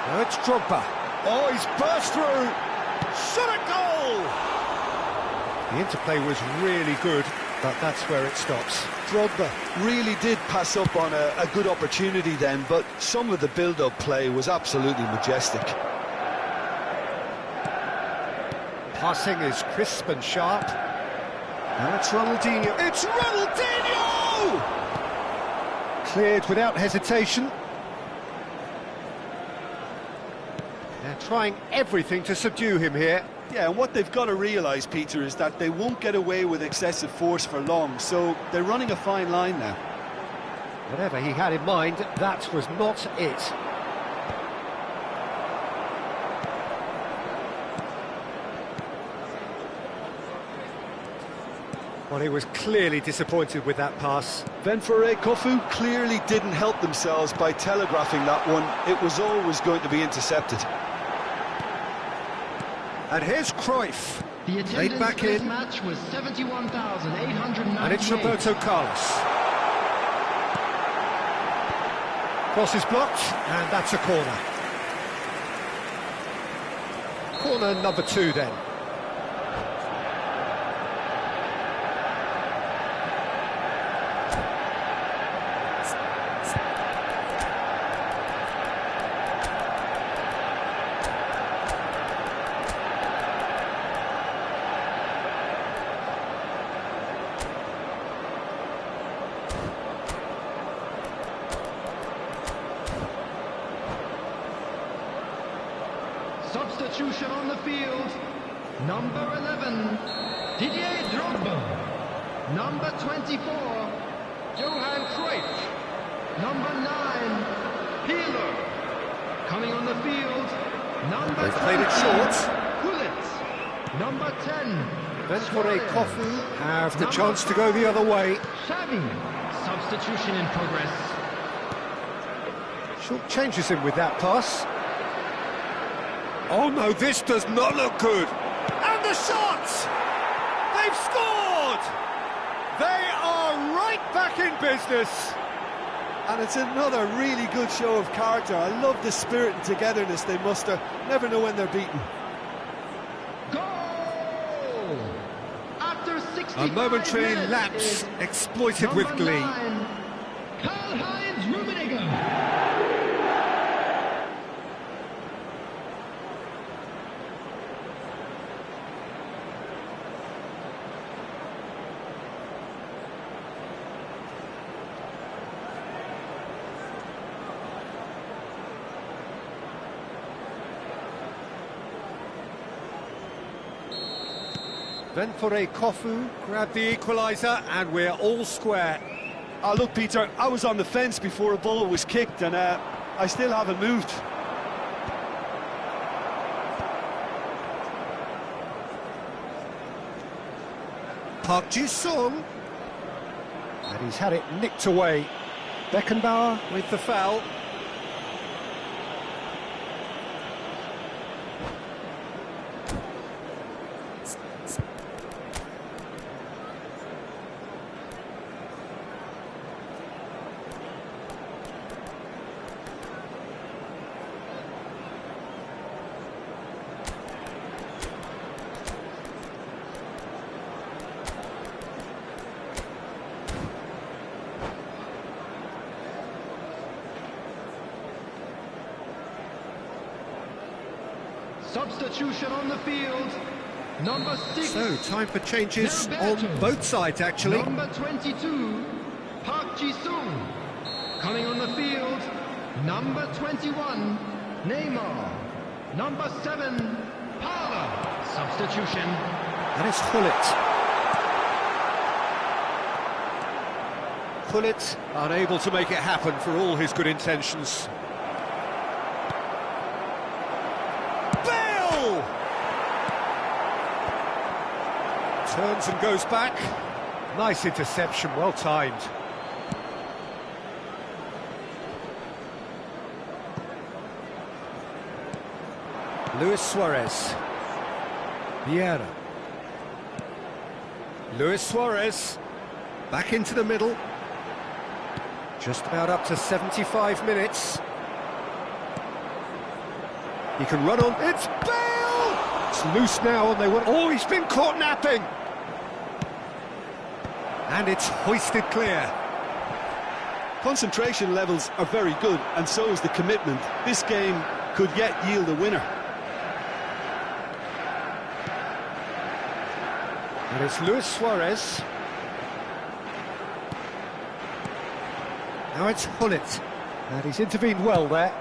Now it's Drogba. Oh, he's burst through. Shot a goal! The interplay was really good, but that's where it stops. Drogba really did pass up on a good opportunity then, but some of the build-up play was absolutely majestic. Passing is crisp and sharp. And it's Ronaldinho. It's Ronaldinho! Cleared without hesitation. They're trying everything to subdue him here. Yeah, and what they've got to realise, Peter, is that they won't get away with excessive force for long, so they're running a fine line now. Whatever he had in mind, that was not it. Well, he was clearly disappointed with that pass. Venfore Kofu clearly didn't help themselves by telegraphing that one. It was always going to be intercepted. And here's Cruyff. The Laid attendance back for this in. match was 71,898. And it's Roberto Carlos. Cross is blocked, and that's a corner. Corner number 2 then. Substitution on the field. Number 11, Didier Drogba. Number 24, Johan Cruyff. Number 9, Peeler. Coming on the field, number They've played it 20, short. Gullit. Number 10, Venfore Suarez. Kofu have the Number chance to go 5, the other way. Xavi. Substitution in progress. Short changes him with that pass. Oh no, this does not look good. And the shot! They've scored! They are right back in business. And it's another really good show of character. I love the spirit and togetherness they muster. Never know when they're beaten. Goal! After 65 A momentary minutes lapse is exploited with number glee. 9, Karl-Heinz Rummenigge. Venfore Kofu grabbed the equaliser and we're all square. Oh, look, Peter, I was on the fence before a ball was kicked, and I still haven't moved. Park Ji-sung. And he's had it nicked away. Beckenbauer with the foul. Substitution on the field. Number 6. So, time for changes Roberto. on both sides, actually. Number 22, Park Ji-sung. Coming on the field, number 21, Neymar. Number 7, Parla. Substitution. And it's Hullet. Hullet unable to make it happen for all his good intentions. Bale! Turns and goes back. Nice interception, well timed. Luis Suarez. Vieira. Luis Suarez. Back into the middle. Just about up to 75 minutes. He can run on. It's Bale! It's loose now and they will... Oh, he's been caught napping! And it's hoisted clear. Concentration levels are very good, and so is the commitment. This game could yet yield a winner. And it's Luis Suarez. Now it's Hullet. And he's intervened well there.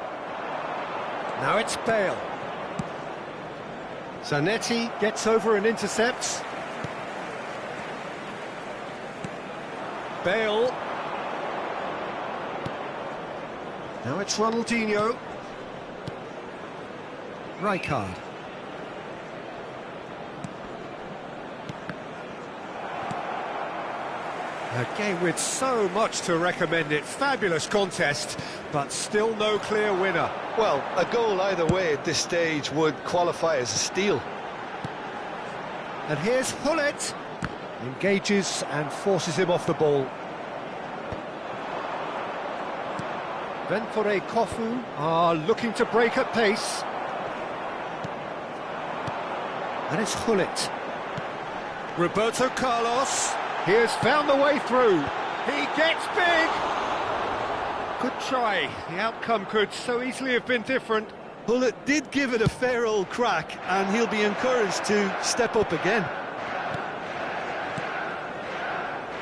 Now it's Bale. Zanetti gets over and intercepts. Bale. Now it's Ronaldinho. Rijkaard. A game with so much to recommend it. Fabulous contest, but still no clear winner. Well, a goal either way at this stage would qualify as a steal. And here's Hullet. Engages and forces him off the ball. Venfore Kofu are looking to break at pace. And it's Hullet. Roberto Carlos. He has found the way through. He gets big. Good try. The outcome could so easily have been different. Hullet did give it a fair old crack, and he'll be encouraged to step up again.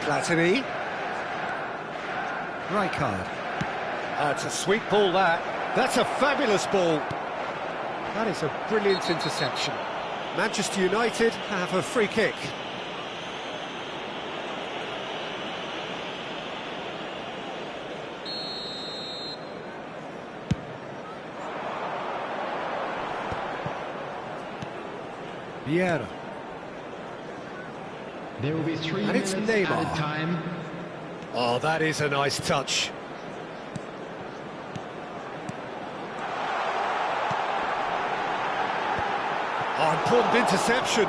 Platini. Rijkaard. That's a sweet ball, that. That's a fabulous ball. That is a brilliant interception. Manchester United have a free kick. Vieira. There will be 3 And it's minutes Neymar. added time. Oh, that is a nice touch. Oh, important interception.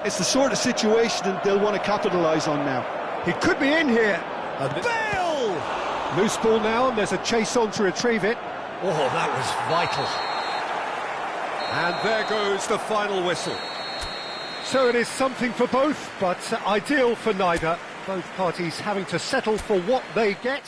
It's the sort of situation that they'll want to capitalise on now. He could be in here. Bale! Loose ball now, and there's a chase on to retrieve it. Oh, that was vital. And there goes the final whistle. So it is something for both, but ideal for neither. Both parties having to settle for what they get.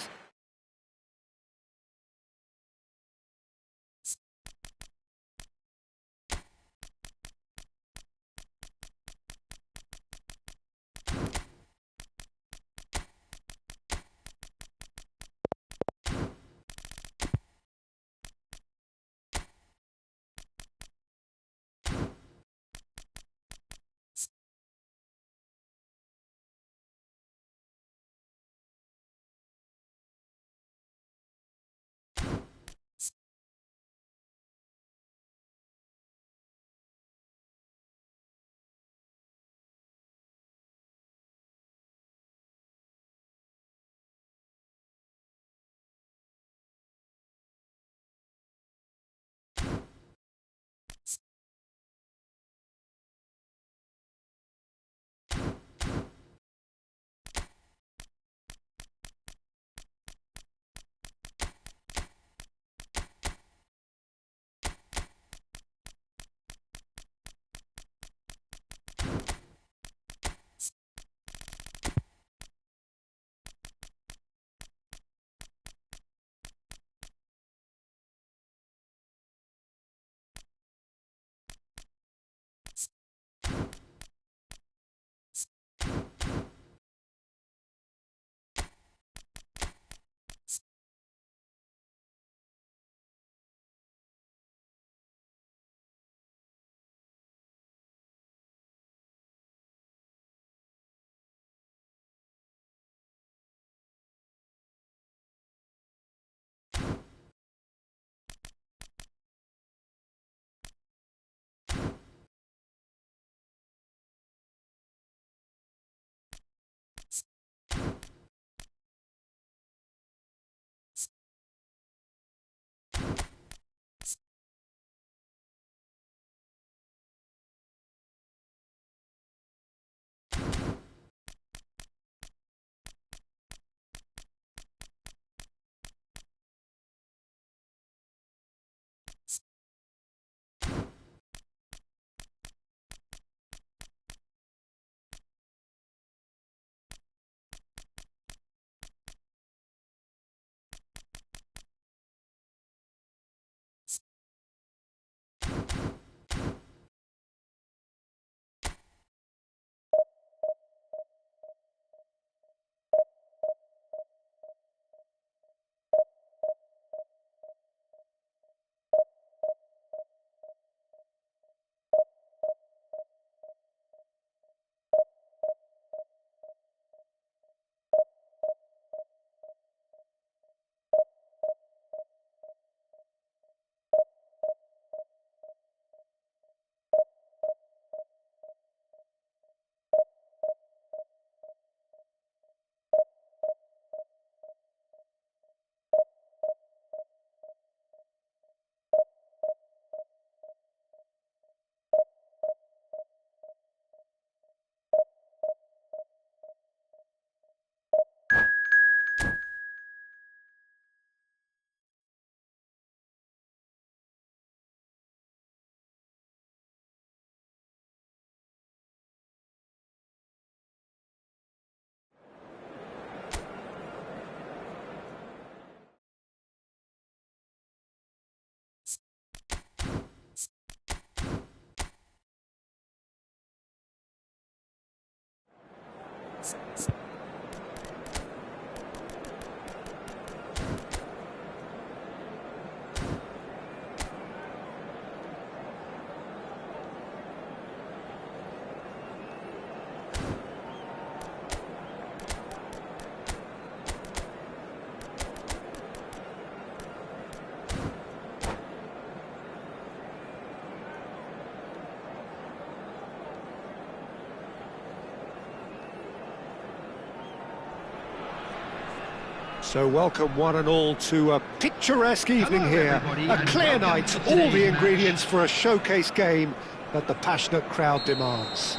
So welcome one and all to a picturesque evening here. everybody, A and clear welcome night, to all today's the match. ingredients for a showcase game that the passionate crowd demands.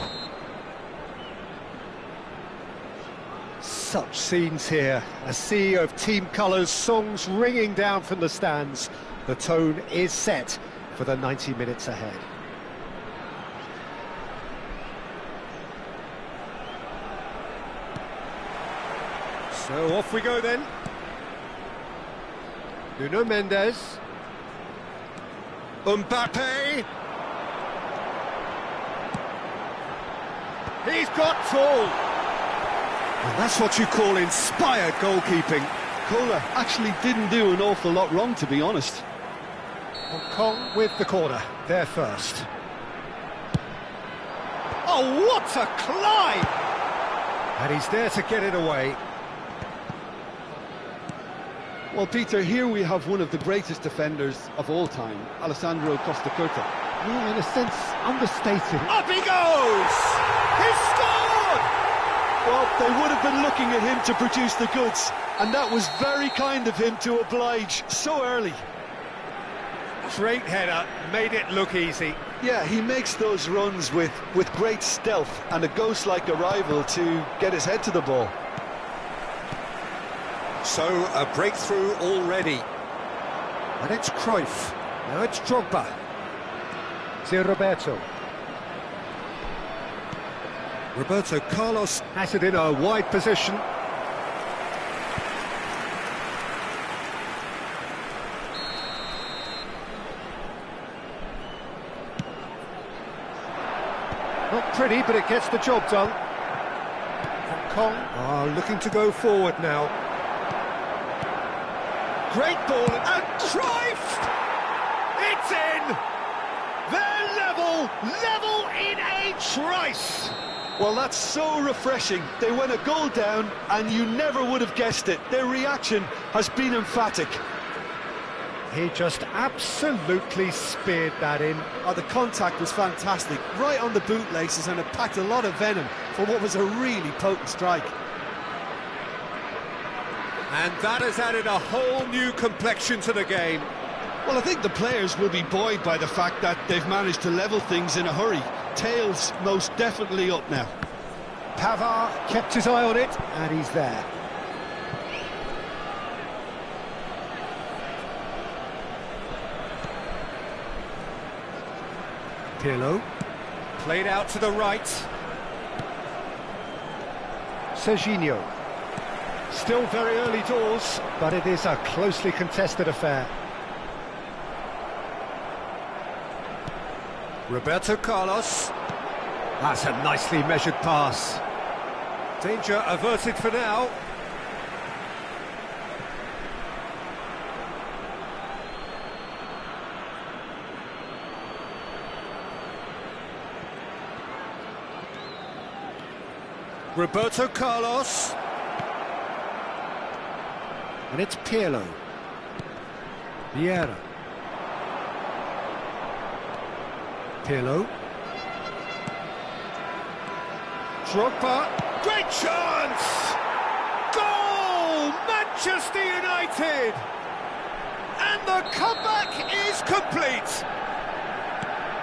Such scenes here, a sea of team colours, songs ringing down from the stands. The tone is set for the 90 minutes ahead. So off we go then. Nuno Mendes. Mbappe. He's got tall. And that's what you call inspired goalkeeping. Kohler actually didn't do an awful lot wrong, to be honest. Hong Kong with the corner, there first. Oh, what a climb! And he's there to get it away. Well, Peter, here we have one of the greatest defenders of all time, Alessandro Costa Curta. Yeah, in a sense, understated. Up he goes! He scored! Well, they would have been looking at him to produce the goods, and that was very kind of him to oblige so early. Great header, made it look easy. Yeah, he makes those runs with great stealth and a ghost-like arrival to get his head to the ball. So, a breakthrough already. And it's Cruyff. Now it's Drogba. C'est Roberto. Roberto Carlos has it in a wide position. Not pretty, but it gets the job done. Hong Kong are looking to go forward now. Great ball, and Cruyff! It's in! They're level in a trice! Well, that's so refreshing. They went a goal down, and you never would have guessed it. Their reaction has been emphatic. He just absolutely speared that in. Oh, the contact was fantastic, right on the bootlaces, and it packed a lot of venom for what was a really potent strike. And that has added a whole new complexion to the game. Well, I think the players will be buoyed by the fact that they've managed to level things in a hurry. Tails most definitely up now. Pavard kept his eye on it, and he's there. Pirlo. Played out to the right. Serginho. Still very early doors, but it is a closely contested affair. Roberto Carlos. That's a nicely measured pass. Danger averted for now. Roberto Carlos. And it's Pirlo. Vieira. Pirlo. Drogba. Great chance! Goal! Manchester United! And the comeback is complete!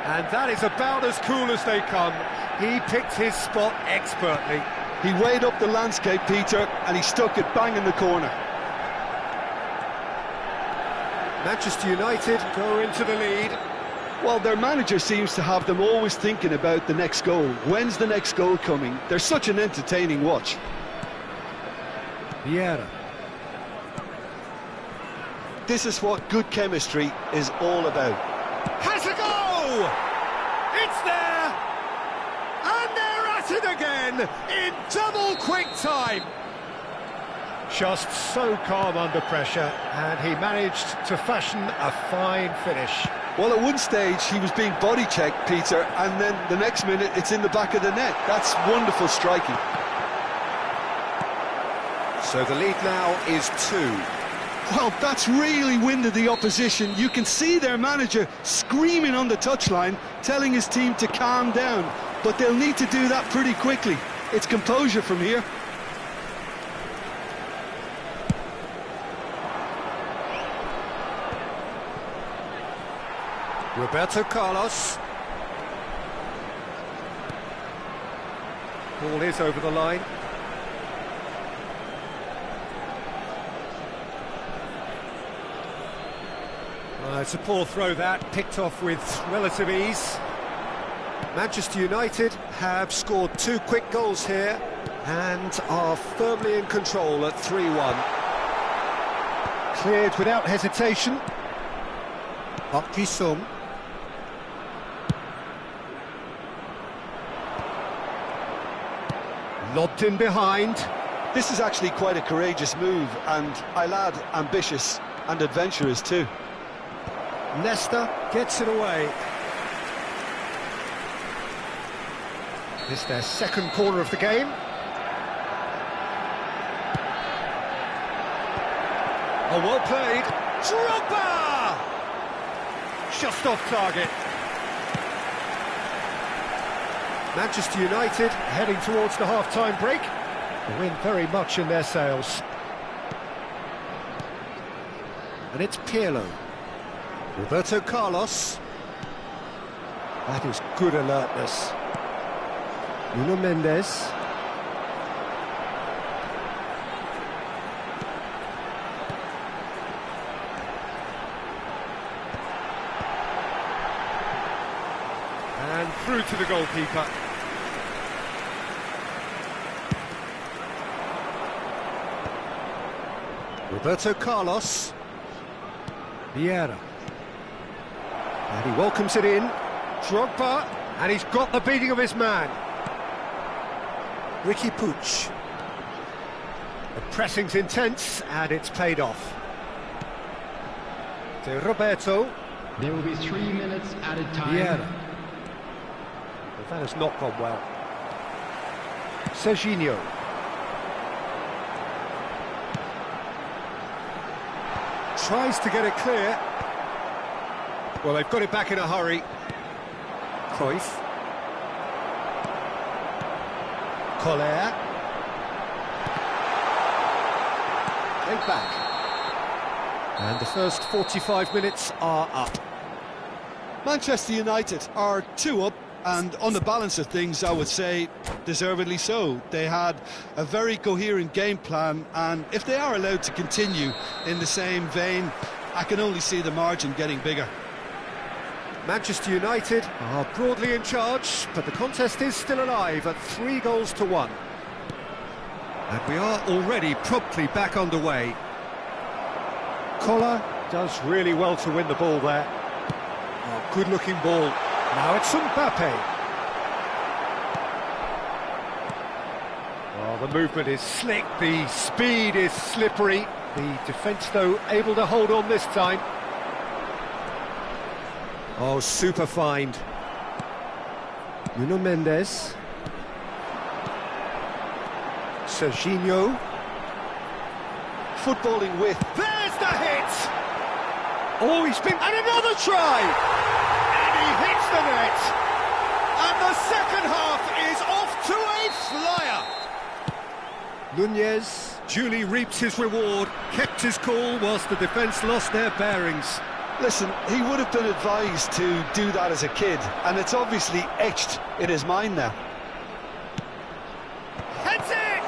And that is about as cool as they come. He picked his spot expertly. He weighed up the landscape, Peter, and he stuck it bang in the corner. Manchester United go into the lead. Well, their manager seems to have them always thinking about the next goal. When's the next goal coming? They're such an entertaining watch. Vieira. This is what good chemistry is all about. Has a go! It's there! And they're at it again in double quick time. Just so calm under pressure, and he managed to fashion a fine finish. Well, at one stage he was being body checked, Peter, and then the next minute it's in the back of the net. That's wonderful striking. So the lead now is 2. Well, that's really winded the opposition. You can see their manager screaming on the touchline, telling his team to calm down. But they'll need to do that pretty quickly. It's composure from here. Roberto Carlos. Ball is over the line. It's a poor throw that, picked off with relative ease. Manchester United have scored 2 quick goals here and are firmly in control at 3-1. Cleared without hesitation. Park Ji-sung. Lobbed in behind. This is actually quite a courageous move, and I'll add ambitious and adventurous too. Leicester gets it away. This is their second corner of the game. Oh, well played. Drogba! Just off target. Manchester United heading towards the half-time break. The wind very much in their sails. And it's Pirlo. Roberto Carlos. That is good alertness. Nuno Mendes. And through to the goalkeeper. Roberto Carlos. Vieira. And he welcomes it in. Drogba. And he's got the beating of his man. Ricky Puig. The pressing's intense and it's paid off. To Roberto. There will be 3 minutes added time. Vieira. Well, that has not gone well. Serginho. Tries to get it clear. Well, they've got it back in a hurry. Cruyff. Collier. Played back. And the first 45 minutes are up. Manchester United are 2 up, and on the balance of things, I would say deservedly so. They had a very coherent game plan, and if they are allowed to continue in the same vein, I can only see the margin getting bigger. Manchester United are broadly in charge, but the contest is still alive at 3-1. And we are already promptly back underway. Koller does really well to win the ball there. Oh, good-looking ball. Now it's Mbappe. Oh, the movement is slick, the speed is slippery. The defence, though, able to hold on this time. Oh, super find. Nuno Mendes. Serginho. Footballing with. There's the hit! Oh, he's been... And another try! And he hits the net! And the second half is off to a flyer! Nunez duly reaps his reward, kept his cool whilst the defence lost their bearings. Listen, he would have been advised to do that as a kid, and it's obviously etched in his mind now. Heads it!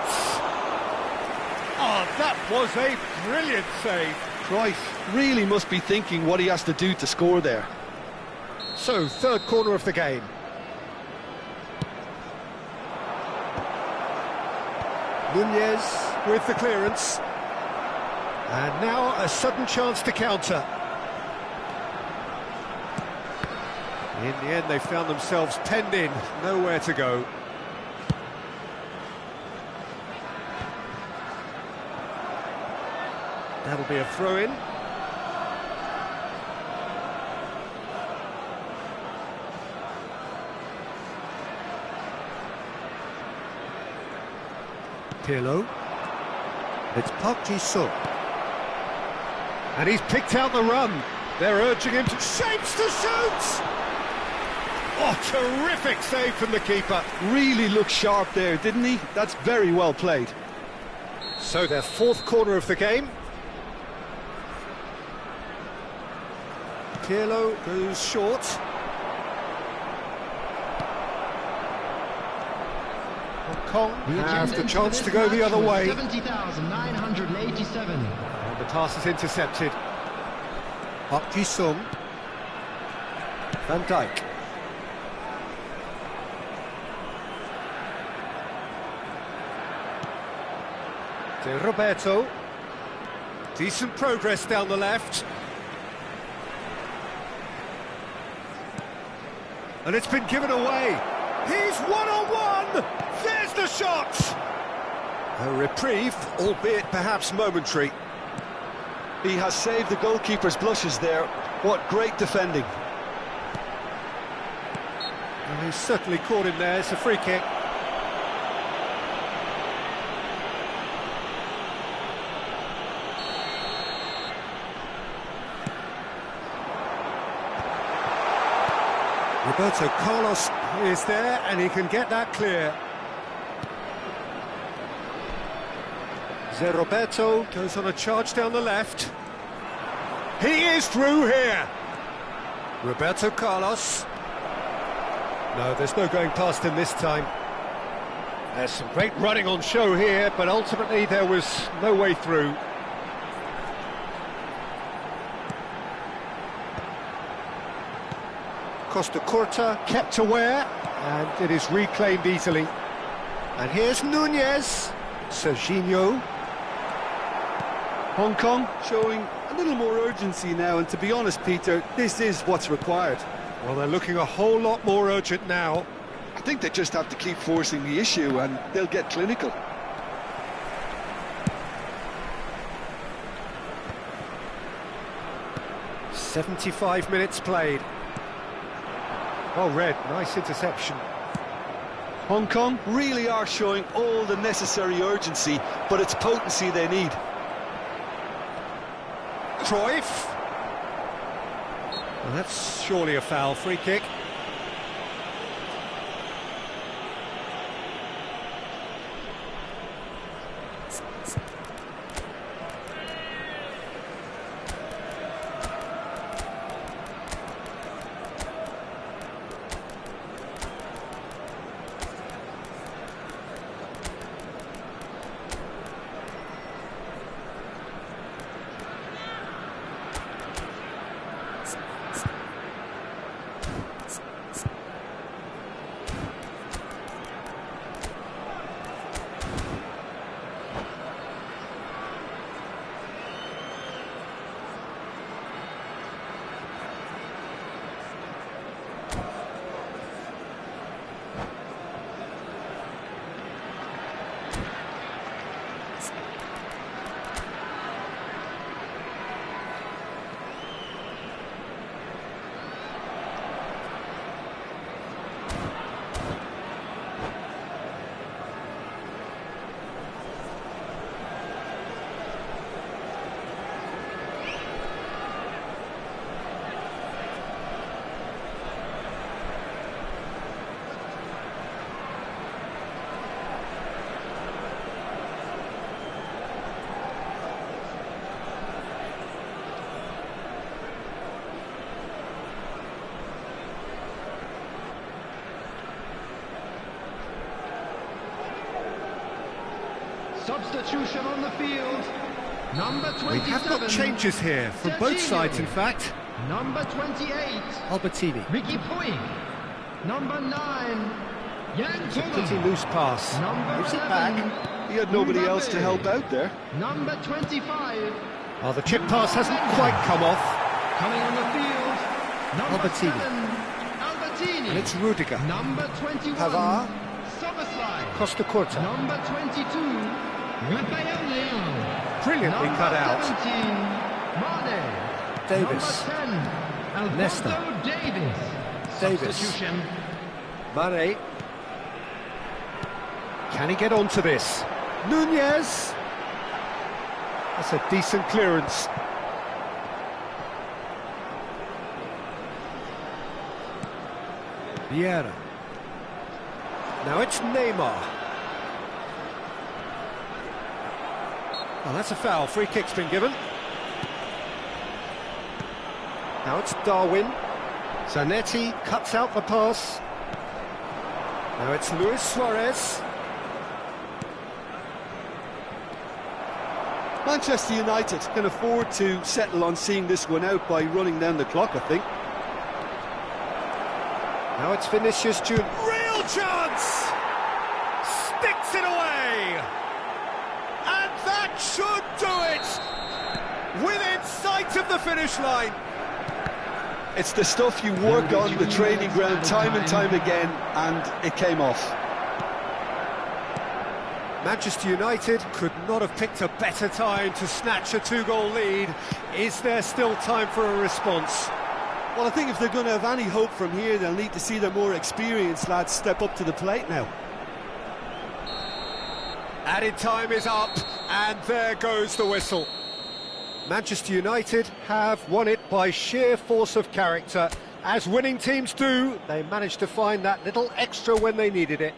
Oh, that was a brilliant save. Cruyff really must be thinking what he has to do to score there. So, third corner of the game. Nunez with the clearance. And now a sudden chance to counter. In the end, they found themselves penned in, nowhere to go. That'll be a throw-in. Pirlo. It's Park Ji-sung. And he's picked out the run. They're urging him to... Shapes to shoot! Oh, terrific save from the keeper. Really looked sharp there, didn't he? That's very well played. So their fourth corner of the game. Pirlo goes short. Hong Kong have the chance to go the other way. 70,987. And the pass is intercepted. Park Ji-sung. Van Dijk. De Roberto. Decent progress down the left. And it's been given away. He's one-on-one! There's the shot! A reprieve, albeit perhaps momentary. He has saved the goalkeeper's blushes there. What great defending. And he's certainly caught him there. It's a free kick. Roberto Carlos is there, and he can get that clear. Zé Roberto goes on a charge down the left. He is through here. Roberto Carlos. No, there's no going past him this time. There's some great running on show here, but ultimately there was no way through. Costa Curta kept aware, and it is reclaimed easily. And here's Nunez, Serginho. Hong Kong showing a little more urgency now, and to be honest, Peter, this is what's required. Well, they're looking a whole lot more urgent now. I think they just have to keep forcing the issue and they'll get clinical. "75 minutes played. Well read, nice interception. Hong Kong really are showing all the necessary urgency, but it's potency they need. Cruyff. Well, that's surely a foul. Free kick. Substitution on the field. Number 27. We have got changes here from both sides, in fact. Number 28. Albertini. Ricky Puig. Number 9. Yang It's a pretty loose pass. Number Gives it 11. back. He had nobody else to help out there. Number 25. Oh, the chip pass hasn't quite come off. Coming on the field. Number Albertini. 7. Albertini. And it's Rudiger. Number 21. Pavard. Soboslai. Costa Curta. Number 22. Rafael Leão. Brilliantly Number cut out. 17. Mane. Davis. Number 10. Alfonso Nesta. Davis. Davis. Substitution. Mane. Can he get onto this? Nunez. That's a decent clearance. Vieira. Now it's Neymar. Well, that's a foul. Free kick's been given. Now it's Darwin. Zanetti cuts out the pass. Now it's Luis Suarez. Manchester United can afford to settle on seeing this one out by running down the clock, I think. Now it's Vinicius Junior. Real chance! Sticks it away! And that should do it! Within sight of the finish line. It's the stuff you work on the training ground time and time again, and it came off. Manchester United could not have picked a better time to snatch a two-goal lead. Is there still time for a response? Well, I think if they're going to have any hope from here, they'll need to see their more experienced lads step up to the plate now. Added time is up, and there goes the whistle. Manchester United have won it by sheer force of character. As winning teams do, they managed to find that little extra when they needed it.